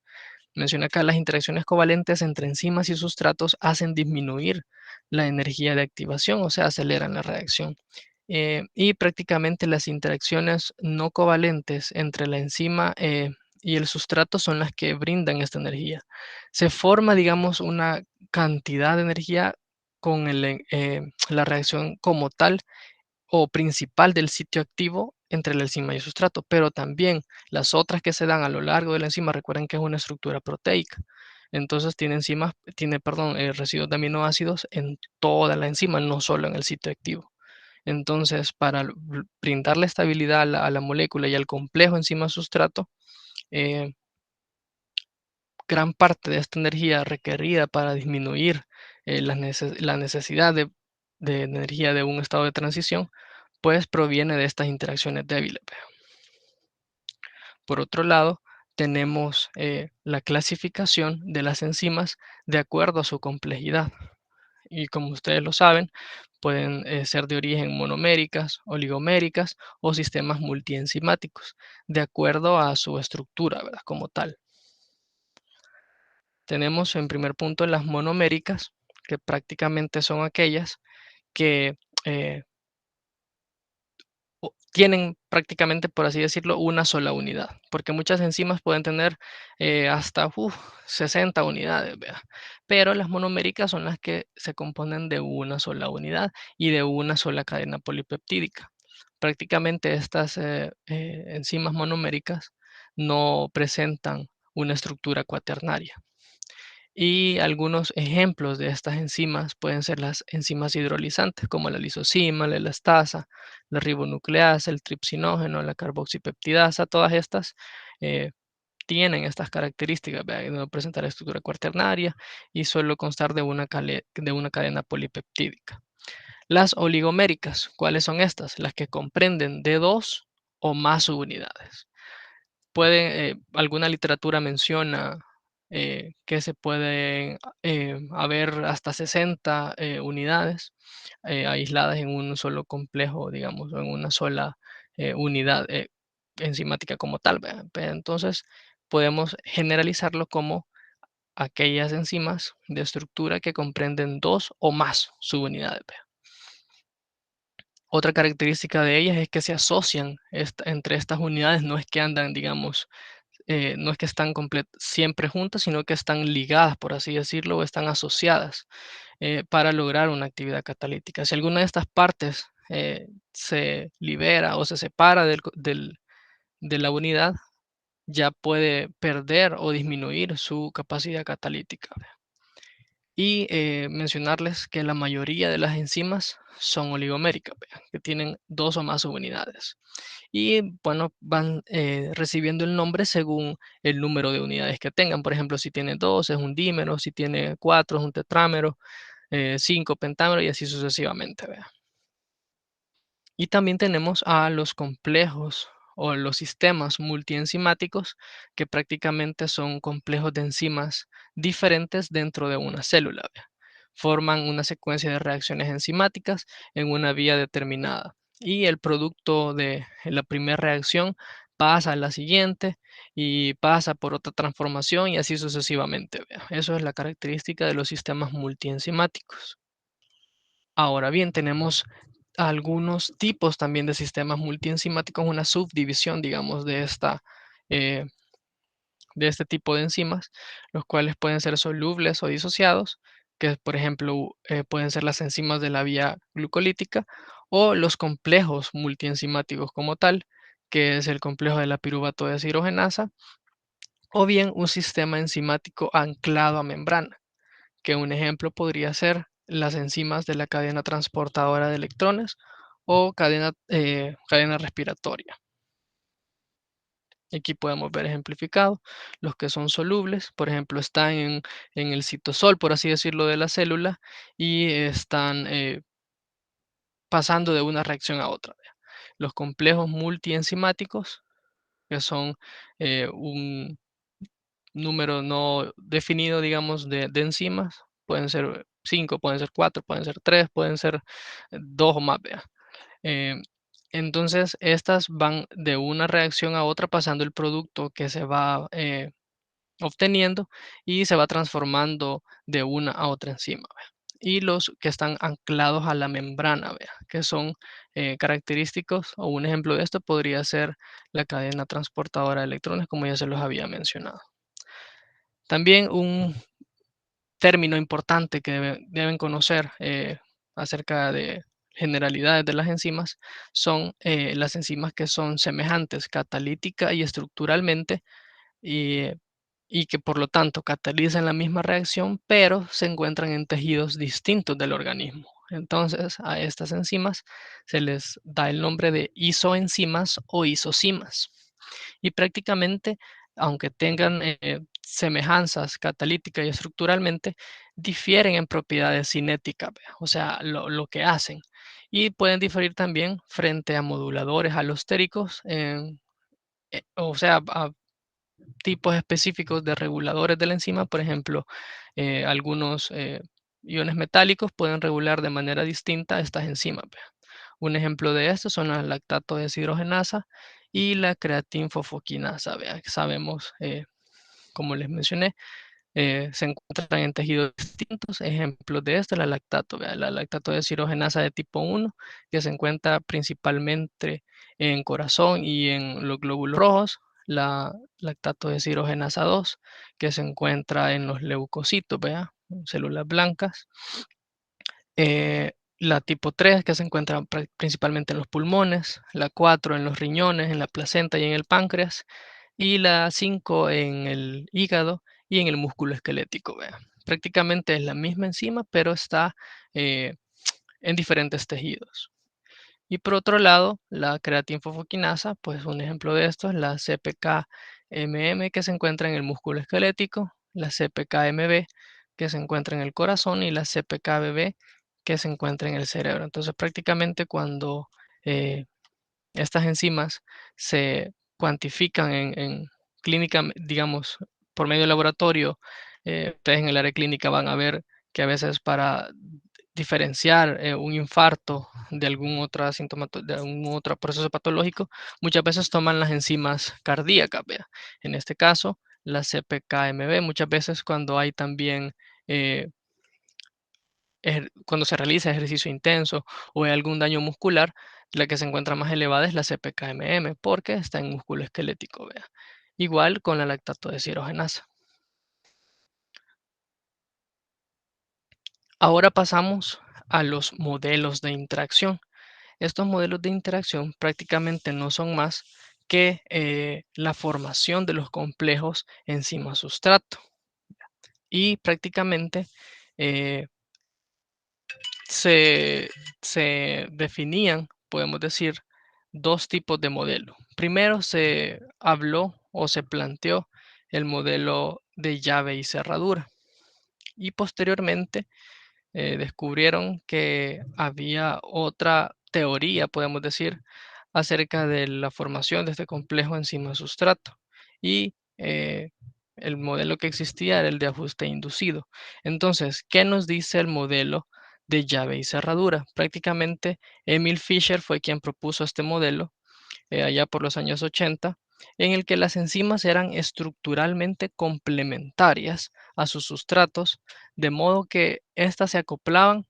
Menciona acá las interacciones covalentes entre enzimas y sustratos hacen disminuir la energía de activación, o sea, aceleran la reacción. Y prácticamente las interacciones no covalentes entre la enzima y el sustrato son las que brindan esta energía. Se forma, digamos, una cantidad de energía con la reacción como tal o principal del sitio activo entre la enzima y el sustrato, pero también las otras que se dan a lo largo de la enzima, recuerden que es una estructura proteica. Entonces tiene residuos de aminoácidos en toda la enzima, no solo en el sitio activo. Entonces, para brindarle estabilidad a la molécula y al complejo enzima-sustrato, eh, gran parte de esta energía requerida para disminuir la necesidad de energía de un estado de transición, pues proviene de estas interacciones débiles. Vea. Por otro lado, tenemos la clasificación de las enzimas de acuerdo a su complejidad. Y como ustedes lo saben, pueden ser de origen monoméricas, oligoméricas o sistemas multienzimáticos, de acuerdo a su estructura, ¿verdad? Como tal. Tenemos en primer punto las monoméricas, que prácticamente son aquellas que eh, tienen prácticamente, por así decirlo, una sola unidad, porque muchas enzimas pueden tener hasta 60 unidades, ¿verdad? Pero las monoméricas son las que se componen de una sola unidad y de una sola cadena polipeptídica. Prácticamente estas enzimas monoméricas no presentan una estructura cuaternaria. Y algunos ejemplos de estas enzimas pueden ser las enzimas hidrolizantes, como la lisozima, la elastasa, la ribonucleasa, el tripsinógeno, la carboxipeptidasa. Todas estas eh, tienen estas características, ¿verdad? De no presentar estructura cuaternaria y solo constar de una cadena polipeptídica. Las oligoméricas, ¿cuáles son estas? Las que comprenden de dos o más subunidades. Alguna literatura menciona que se pueden haber hasta 60 unidades aisladas en un solo complejo, digamos, o en una sola unidad enzimática como tal. ¿Verdad? Entonces, podemos generalizarlo como aquellas enzimas de estructura que comprenden dos o más subunidades. ¿Verdad? Otra característica de ellas es que se asocian entre estas unidades, no es que andan, digamos, no es que están siempre juntas, sino que están ligadas, por así decirlo, o están asociadas para lograr una actividad catalítica. Si alguna de estas partes se libera o se separa de la unidad, ya puede perder o disminuir su capacidad catalítica. Y mencionarles que la mayoría de las enzimas son oligoméricas, ¿vea? Que tienen dos o más subunidades. Y bueno, van recibiendo el nombre según el número de unidades que tengan. Por ejemplo, si tiene dos es un dímero, si tiene cuatro es un tetrámero, cinco pentámero y así sucesivamente. ¿Vea? Y también tenemos a los complejos o los sistemas multienzimáticos, que prácticamente son complejos de enzimas diferentes dentro de una célula. ¿Vea? Forman una secuencia de reacciones enzimáticas en una vía determinada. Y el producto de la primera reacción pasa a la siguiente y pasa por otra transformación y así sucesivamente. ¿Vea? Eso es la característica de los sistemas multienzimáticos. Ahora bien, tenemos algunos tipos también de sistemas multienzimáticos, una subdivisión, digamos, eh, de este tipo de enzimas, los cuales pueden ser solubles o disociados, que por ejemplo pueden ser las enzimas de la vía glucolítica, o los complejos multienzimáticos como tal, que es el complejo de la piruvato deshidrogenasa, o bien un sistema enzimático anclado a membrana, que un ejemplo podría ser las enzimas de la cadena transportadora de electrones o cadena respiratoria. Aquí podemos ver ejemplificado los que son solubles, por ejemplo, están en el citosol, por así decirlo, de la célula y están pasando de una reacción a otra. Los complejos multienzimáticos, que son un número no definido, digamos, de enzimas. Pueden ser 5, pueden ser 4, pueden ser 3, pueden ser 2 o más, vea. Eh, entonces, estas van de una reacción a otra pasando el producto que se va obteniendo y se va transformando de una a otra enzima, ¿vea? Y los que están anclados a la membrana, ¿vea? Que son característicos, o un ejemplo de esto podría ser la cadena transportadora de electrones, como ya se los había mencionado. También un término importante que deben conocer acerca de generalidades de las enzimas son las enzimas que son semejantes catalítica y estructuralmente y, y que por lo tanto catalizan la misma reacción, pero se encuentran en tejidos distintos del organismo. Entonces, a estas enzimas se les da el nombre de isoenzimas o isocimas. Y prácticamente, aunque tengan semejanzas catalítica y estructuralmente, difieren en propiedades cinéticas, ¿vea? O sea, lo que hacen. Y pueden diferir también frente a moduladores alostéricos, o sea, a tipos específicos de reguladores de la enzima, por ejemplo, algunos iones metálicos pueden regular de manera distinta estas enzimas, ¿vea? Un ejemplo de esto son la lactato deshidrogenasa y la creatinfosfoquinasa, ¿vea? Que sabemos, como les mencioné, se encuentran en tejidos distintos. Ejemplos de esto, la lactato, ¿vea? La lactato deshidrogenasa de tipo 1, que se encuentra principalmente en corazón y en los glóbulos rojos. La lactato deshidrogenasa 2, que se encuentra en los leucocitos, ¿vea? Células blancas. La tipo 3, que se encuentra principalmente en los pulmones. La 4 en los riñones, en la placenta y en el páncreas. Y la 5 en el hígado y en el músculo esquelético, vea. Prácticamente es la misma enzima, pero está eh, en diferentes tejidos. Y por otro lado, la creatinfosfoquinasa, pues un ejemplo de esto es la CPK-MM, que se encuentra en el músculo esquelético, la CPK-MB, que se encuentra en el corazón, y la CPK-BB, que se encuentra en el cerebro. Entonces, prácticamente cuando eh, estas enzimas se cuantifican en clínica, digamos, por medio de laboratorio. Ustedes en el área clínica van a ver que a veces para diferenciar un infarto de de algún otro proceso patológico, muchas veces toman las enzimas cardíacas, vea. En este caso, la CPKMB, muchas veces cuando hay también eh, cuando se realiza ejercicio intenso o hay algún daño muscular, la que se encuentra más elevada es la CPK-MM porque está en músculo esquelético, vea. Igual con la lactato deshidrogenasa. Ahora pasamos a los modelos de interacción. Estos modelos de interacción prácticamente no son más que la formación de los complejos enzima-sustrato. Y prácticamente eh, se, se definían, podemos decir, dos tipos de modelo. Primero se habló o se planteó el modelo de llave y cerradura y posteriormente descubrieron que había otra teoría, podemos decir, acerca de la formación de este complejo enzima-sustrato. Y el modelo que existía era el de ajuste inducido. Entonces, ¿qué nos dice el modelo de llave y cerradura? Prácticamente Emil Fischer fue quien propuso este modelo allá por los años 80, en el que las enzimas eran estructuralmente complementarias a sus sustratos, de modo que éstas se acoplaban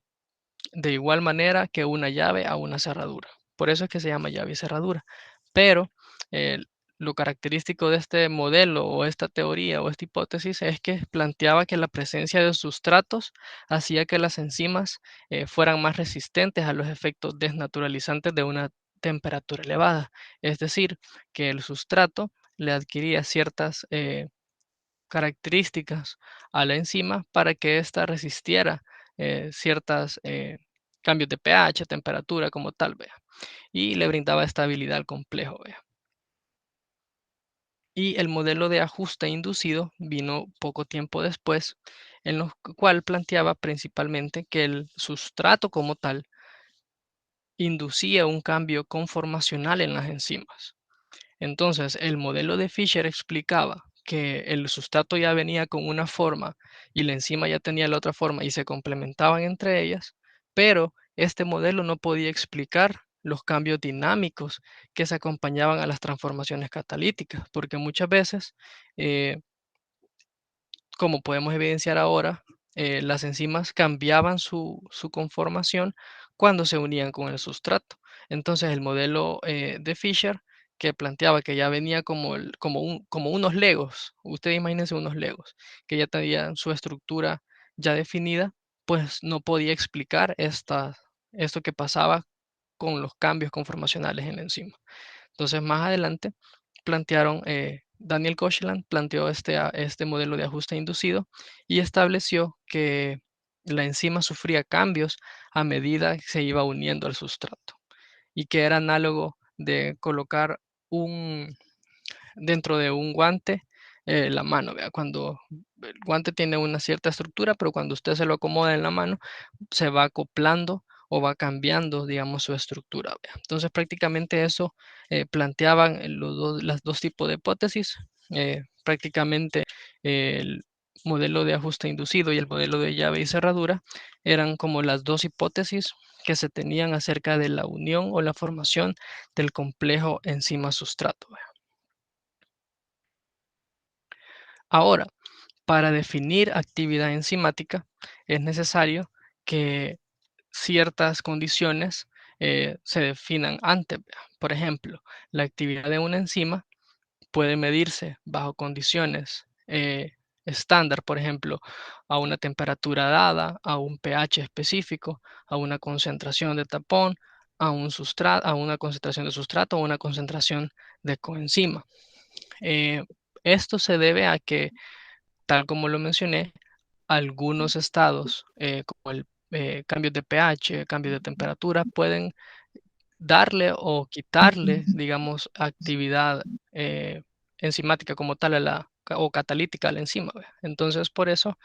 de igual manera que una llave a una cerradura. Por eso es que se llama llave y cerradura. Pero eh, lo característico de este modelo o esta teoría o esta hipótesis es que planteaba que la presencia de sustratos hacía que las enzimas fueran más resistentes a los efectos desnaturalizantes de una temperatura elevada. Es decir, que el sustrato le adquiría ciertas características a la enzima para que ésta resistiera ciertos cambios de pH, temperatura como tal, vea, y le brindaba estabilidad al complejo, vea. Y el modelo de ajuste inducido vino poco tiempo después, en lo cual planteaba principalmente que el sustrato como tal inducía un cambio conformacional en las enzimas. Entonces, el modelo de Fisher explicaba que el sustrato ya venía con una forma y la enzima ya tenía la otra forma y se complementaban entre ellas, pero este modelo no podía explicar los cambios dinámicos que se acompañaban a las transformaciones catalíticas, porque muchas veces como podemos evidenciar ahora, las enzimas cambiaban su conformación cuando se unían con el sustrato. Entonces, el modelo de Fisher, que planteaba que ya venía como unos legos, ustedes imagínense unos legos, que ya tenían su estructura ya definida, pues no podía explicar esto que pasaba con los cambios conformacionales en la enzima. Entonces, más adelante plantearon, Daniel Koshland planteó este modelo de ajuste inducido y estableció que la enzima sufría cambios a medida que se iba uniendo al sustrato y que era análogo de colocar un, dentro de un guante la mano, ¿vea? Cuando el guante tiene una cierta estructura, pero cuando usted se lo acomoda en la mano, se va acoplando o va cambiando, digamos, su estructura, ¿vea? Entonces, prácticamente eso planteaban las dos tipos de hipótesis. Prácticamente el modelo de ajuste inducido y el modelo de llave y cerradura eran como las dos hipótesis que se tenían acerca de la unión o la formación del complejo enzima-sustrato. Ahora, para definir actividad enzimática es necesario que ciertas condiciones se definan antes. Vea. Por ejemplo, la actividad de una enzima puede medirse bajo condiciones estándar, por ejemplo, a una temperatura dada, a un pH específico, a una concentración de tapón, a un sustrato, a una concentración de sustrato o una concentración de coenzima. Eh, Esto se debe a que, tal como lo mencioné, algunos estados, como el cambio de pH, cambio de temperatura, pueden darle o quitarle, digamos, actividad enzimática como tal o catalítica a la enzima. ¿Ve? Entonces, por eso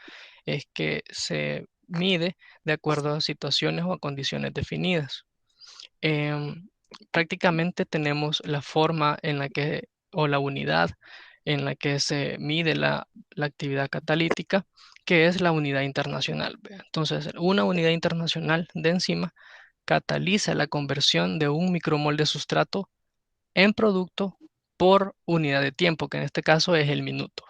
es que se mide de acuerdo a situaciones o a condiciones definidas. Em, Prácticamente tenemos la forma en la que, o la unidad en la que se mide la actividad catalítica, que es la unidad internacional. ¿Ve? Entonces, una unidad internacional de enzima cataliza la conversión de un micromol de sustrato en producto por unidad de tiempo, que en este caso es el minuto.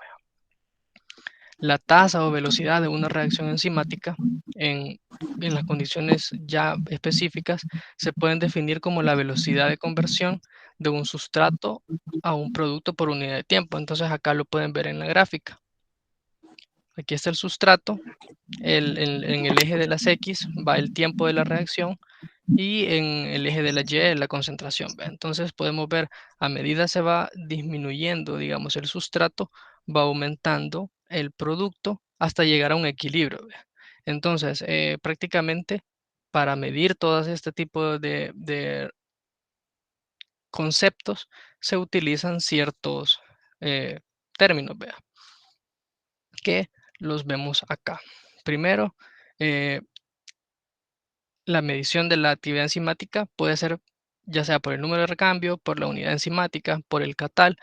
La tasa o velocidad de una reacción enzimática en, en las condiciones ya específicas se pueden definir como la velocidad de conversión de un sustrato a un producto por unidad de tiempo. Entonces acá lo pueden ver en la gráfica. Aquí está el sustrato, en el eje de las X va el tiempo de la reacción y en el eje de la Y la concentración. ¿Ve? Entonces podemos ver a medida se va disminuyendo, digamos, el sustrato, va aumentando el producto hasta llegar a un equilibrio. ¿Ve? Entonces, prácticamente para medir todo este tipo de conceptos se utilizan ciertos términos, vea, que los vemos acá. Primero, eh, la medición de la actividad enzimática puede ser ya sea por el número de recambio, por la unidad enzimática, por el catal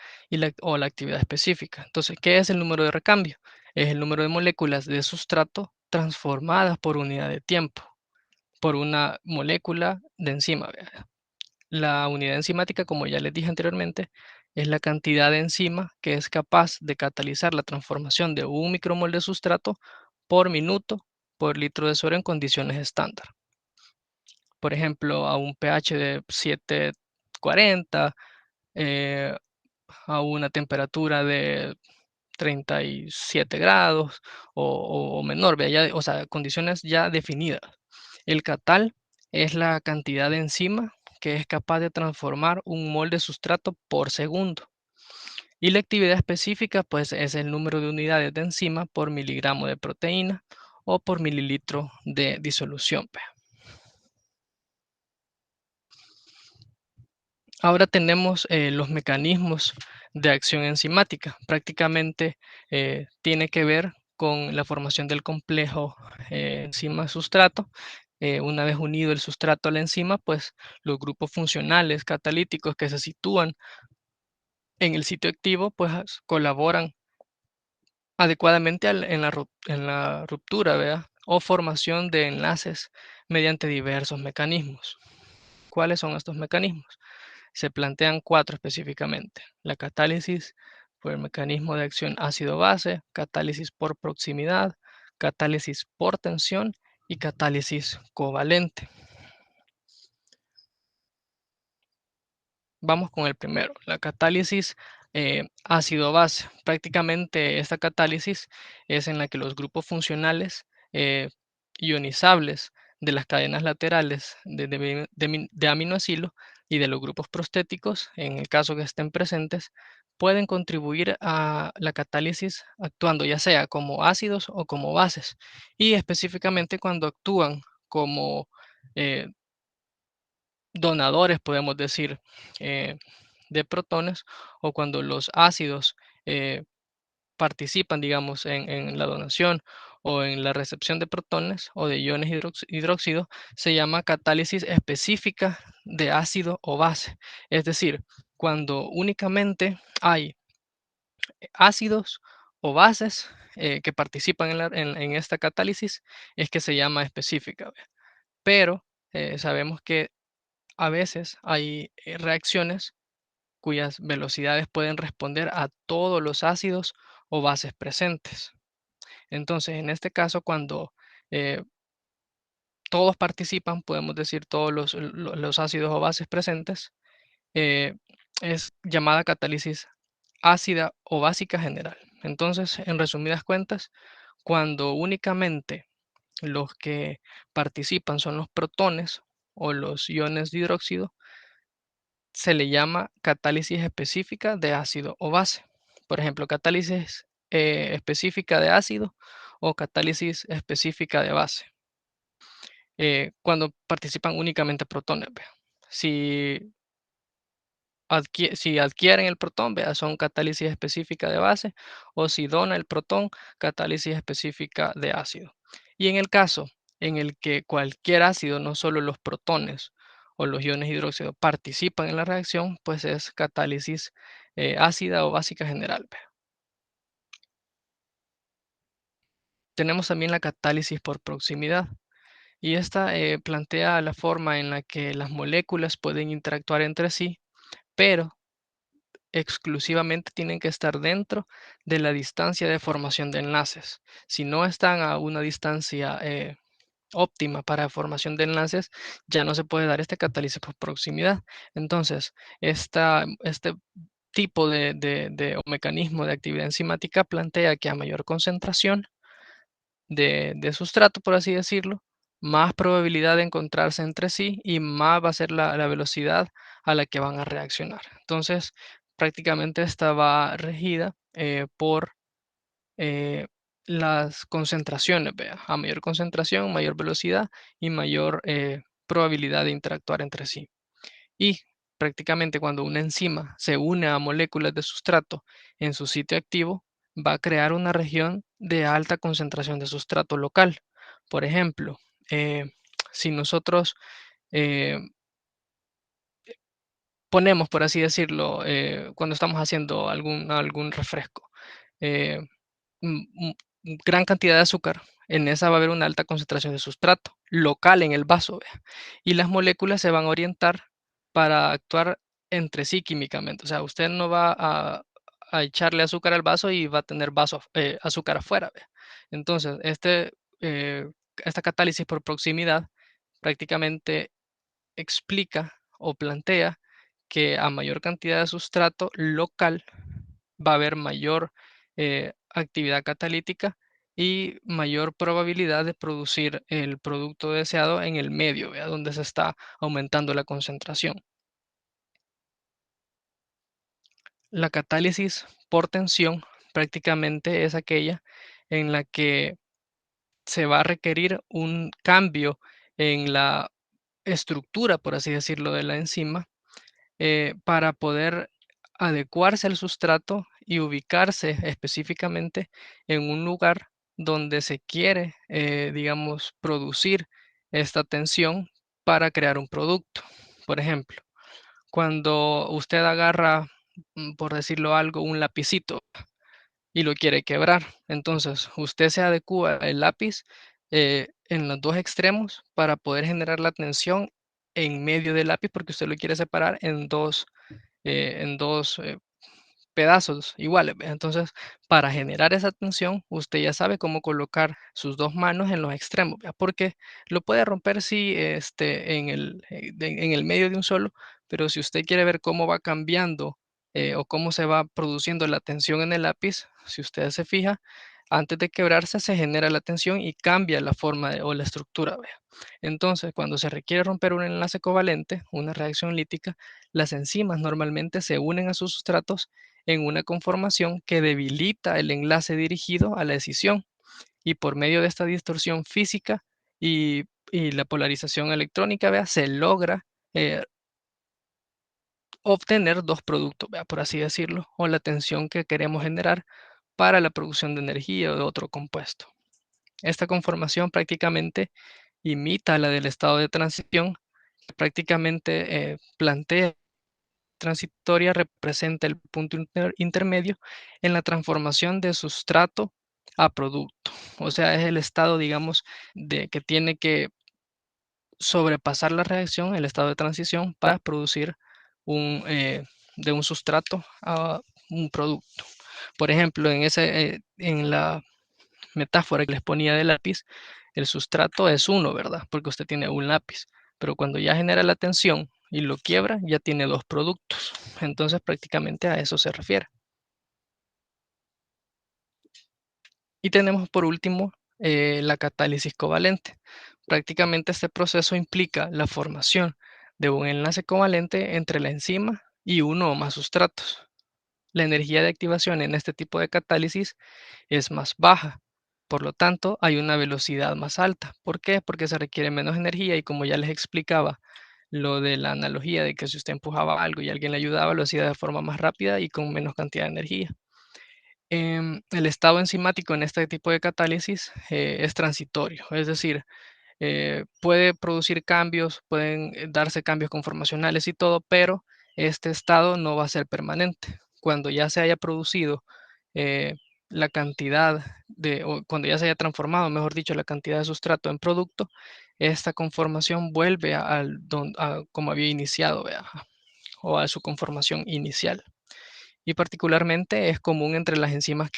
o la actividad específica. Entonces, ¿qué es el número de recambio? Es el número de moléculas de sustrato transformadas por unidad de tiempo, por una molécula de enzima. ¿Verdad? La unidad enzimática, como ya les dije anteriormente, es la cantidad de enzima que es capaz de catalizar la transformación de un micromol de sustrato por minuto por litro de suero en condiciones estándar. Por ejemplo, a un pH de 740, eh, a una temperatura de 37 grados o menor, ¿vea? Ya, o sea, condiciones ya definidas. El catal es la cantidad de enzima que es capaz de transformar un mol de sustrato por segundo. Y la actividad específica, pues, es el número de unidades de enzima por miligramo de proteína o por mililitro de disolución. ¿Vea? Ahora tenemos los mecanismos de acción enzimática. Prácticamente tiene que ver con la formación del complejo enzima-sustrato. Una vez unido el sustrato a la enzima, pues los grupos funcionales catalíticos que se sitúan en el sitio activo, pues colaboran adecuadamente en la ruptura, ¿verdad? O formación de enlaces mediante diversos mecanismos. ¿Cuáles son estos mecanismos? Se plantean cuatro específicamente: la catálisis por el mecanismo de acción ácido-base, catálisis por proximidad, catálisis por tensión y catálisis covalente. Vamos con el primero, la catálisis ácido-base. Prácticamente esta catálisis es en la que los grupos funcionales ionizables de las cadenas laterales de aminoácido y de los grupos prostéticos, en el caso que estén presentes, pueden contribuir a la catálisis actuando ya sea como ácidos o como bases, y específicamente cuando actúan como eh, donadores, podemos decir, eh, de protones, o cuando los ácidos participan, digamos, en la donación o en la recepción de protones o de iones hidróxido, se llama catálisis específica de ácido o base. Es decir, cuando únicamente hay ácidos o bases que participan en esta catálisis, es que se llama específica. Pero sabemos que a veces hay reacciones cuyas velocidades pueden responder a todos los ácidos o bases presentes. Entonces, en este caso, cuando eh, todos participan, podemos decir todos los ácidos o bases presentes, eh, es llamada catálisis ácida o básica general. Entonces, en resumidas cuentas, cuando únicamente los que participan son los protones o los iones de hidróxido, se le llama catálisis específica de ácido o base. Por ejemplo, catálisis específica de ácido o catálisis específica de base, cuando participan únicamente protones. Vea. Si, si adquieren el protón, vea, son catálisis específica de base, o si dona el protón, catálisis específica de ácido. Y en el caso en el que cualquier ácido, no solo los protones o los iones hidróxido, participan en la reacción, pues es catálisis ácida o básica general. Vea. Tenemos también la catálisis por proximidad. Y esta plantea la forma en la que las moléculas pueden interactuar entre sí, pero exclusivamente tienen que estar dentro de la distancia de formación de enlaces. Si no están a una distancia óptima para formación de enlaces, ya no se puede dar este catálisis por proximidad. Entonces, este tipo o mecanismo de actividad enzimática plantea que a mayor concentración de sustrato, por así decirlo, más probabilidad de encontrarse entre sí y más va a ser la velocidad a la que van a reaccionar. Entonces, prácticamente esta va regida por eh, las concentraciones, vea. A mayor concentración, mayor velocidad y mayor probabilidad de interactuar entre sí. Y prácticamente cuando una enzima se une a moléculas de sustrato en su sitio activo, va a crear una región de alta concentración de sustrato local. Por ejemplo, si nosotros eh, ponemos, por así decirlo, cuando estamos haciendo algún refresco, eh, gran cantidad de azúcar, en esa va a haber una alta concentración de sustrato local en el vaso, vea, y las moléculas se van a orientar para actuar entre sí químicamente. O sea, usted no va a echarle azúcar al vaso y va a tener azúcar afuera. Vea. Entonces, esta catálisis por proximidad prácticamente explica o plantea que a mayor cantidad de sustrato local va a haber mayor actividad catalítica y mayor probabilidad de producir el producto deseado en el medio, ¿vea? Donde se está aumentando la concentración. La catálisis por tensión prácticamente es aquella en la que se va a requerir un cambio en la estructura, por así decirlo, de la enzima para poder adecuarse al sustrato y ubicarse específicamente en un lugar donde se quiere, digamos, producir esta tensión para crear un producto. Por ejemplo, cuando usted agarra, por decirlo algo, un lapicito y lo quiere quebrar, entonces usted se adecua el lápiz en los dos extremos para poder generar la tensión en medio del lápiz porque usted lo quiere separar en dos pedazos iguales, ¿ve? Entonces, para generar esa tensión, usted ya sabe cómo colocar sus 2 manos en los extremos, ¿vea? Porque lo puede romper, sí, en el medio de un solo, pero si usted quiere ver cómo va cambiando, o cómo se va produciendo la tensión en el lápiz, si usted se fija, antes de quebrarse se genera la tensión y cambia la forma o la estructura, ¿vea? Entonces, cuando se requiere romper un enlace covalente, una reacción lítica, las enzimas normalmente se unen a sus sustratos en una conformación que debilita el enlace dirigido a la escisión y por medio de esta distorsión física y la polarización electrónica, ¿vea? Se logra obtener dos productos, ¿vea? Por así decirlo, o la tensión que queremos generar para la producción de energía o de otro compuesto. Esta conformación prácticamente imita la del estado de transición, que prácticamente plantea transitoria representa el punto intermedio en la transformación de sustrato a producto. O sea, es el estado, digamos, de que tiene que sobrepasar la reacción, el estado de transición, para producir de un sustrato a un producto. Por ejemplo, en la metáfora que les ponía del lápiz, el sustrato es uno, ¿verdad? Porque usted tiene un lápiz, pero cuando ya genera la tensión y lo quiebra, ya tiene dos productos. Entonces, prácticamente a eso se refiere. Y tenemos por último la catálisis covalente. Prácticamente este proceso implica la formación de un enlace covalente entre la enzima y uno o más sustratos. La energía de activación en este tipo de catálisis es más baja. Por lo tanto, hay una velocidad más alta. ¿Por qué? Porque se requiere menos energía y como ya les explicaba, lo de la analogía de que si usted empujaba algo y alguien le ayudaba, lo hacía de forma más rápida y con menos cantidad de energía. El estado enzimático en este tipo de catálisis es transitorio, es decir, puede producir cambios, pueden darse cambios conformacionales y todo, pero este estado no va a ser permanente. Cuando ya se haya producido eh, la cantidad o cuando ya se haya transformado, mejor dicho, la cantidad de sustrato en producto, esta conformación vuelve a como había iniciado, ¿vea? O a su conformación inicial. Y particularmente es común entre las enzimas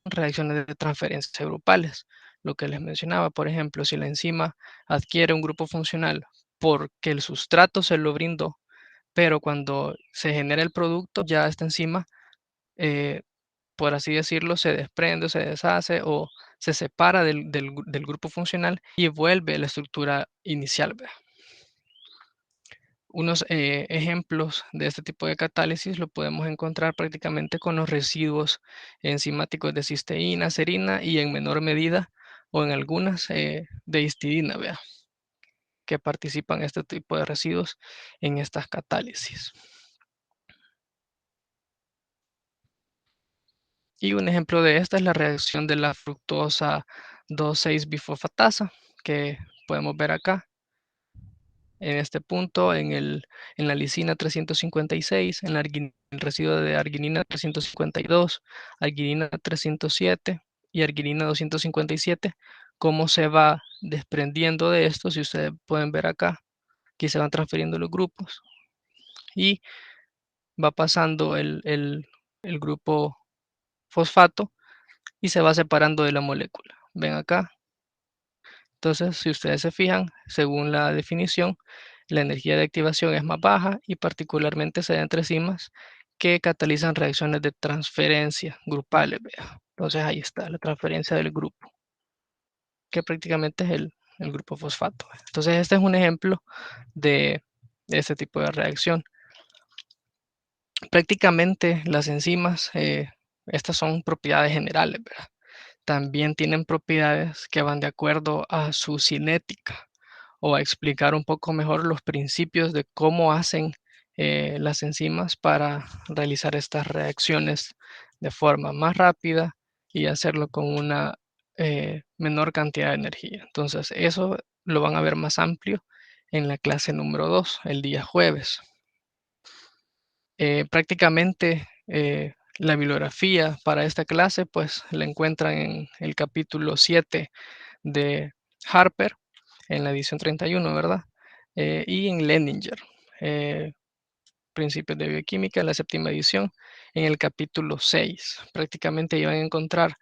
reacciones de transferencia grupales. Lo que les mencionaba, por ejemplo, si la enzima adquiere un grupo funcional porque el sustrato se lo brindó, pero cuando se genera el producto, ya esta enzima, eh, por así decirlo, se desprende, se deshace o se separa del grupo funcional y vuelve a la estructura inicial. ¿Vea? Unos ejemplos de este tipo de catálisis lo podemos encontrar prácticamente con los residuos enzimáticos de cisteína, serina y en menor medida o en algunas de histidina, ¿vea? Que participan este tipo de residuos en estas catálisis. Y un ejemplo de esta es la reacción de la fructosa 2,6-bifosfatasa que podemos ver acá en este punto, en la lisina 356, en el residuo de arginina 352, arginina 307 y arginina 257, cómo se va desprendiendo de esto, si ustedes pueden ver acá, aquí se van transfiriendo los grupos y va pasando el grupo fosfato y se va separando de la molécula. Ven acá. Entonces, si ustedes se fijan, según la definición, la energía de activación es más baja y particularmente se da entre enzimas que catalizan reacciones de transferencia grupales. Vea. Entonces ahí está la transferencia del grupo, que prácticamente es el grupo fosfato. Entonces este es un ejemplo de este tipo de reacción. Prácticamente las enzimas, estas son propiedades generales, ¿verdad? También tienen propiedades que van de acuerdo a su cinética o a explicar un poco mejor los principios de cómo hacen las enzimas para realizar estas reacciones de forma más rápida y hacerlo con una menor cantidad de energía. Entonces, eso lo van a ver más amplio en la clase número 2, el día jueves. Prácticamente la bibliografía para esta clase pues la encuentran en el capítulo 7 de Harper, en la edición 31, ¿verdad? Y en Leninger, Principios de Bioquímica, en la séptima edición, en el capítulo 6. Prácticamente iban a encontrar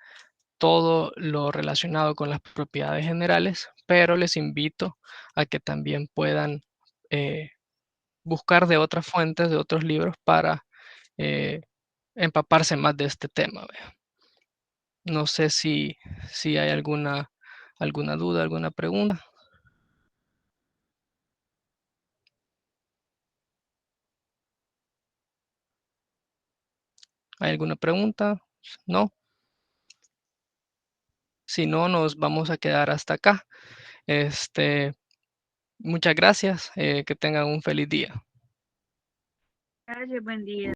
todo lo relacionado con las propiedades generales, pero les invito a que también puedan buscar de otras fuentes, de otros libros para empaparse más de este tema. ¿Vea? No sé si hay alguna duda, alguna pregunta. ¿Hay alguna pregunta? ¿No? Si no, nos vamos a quedar hasta acá. Muchas gracias. Que tengan un feliz día. Gracias, buen día.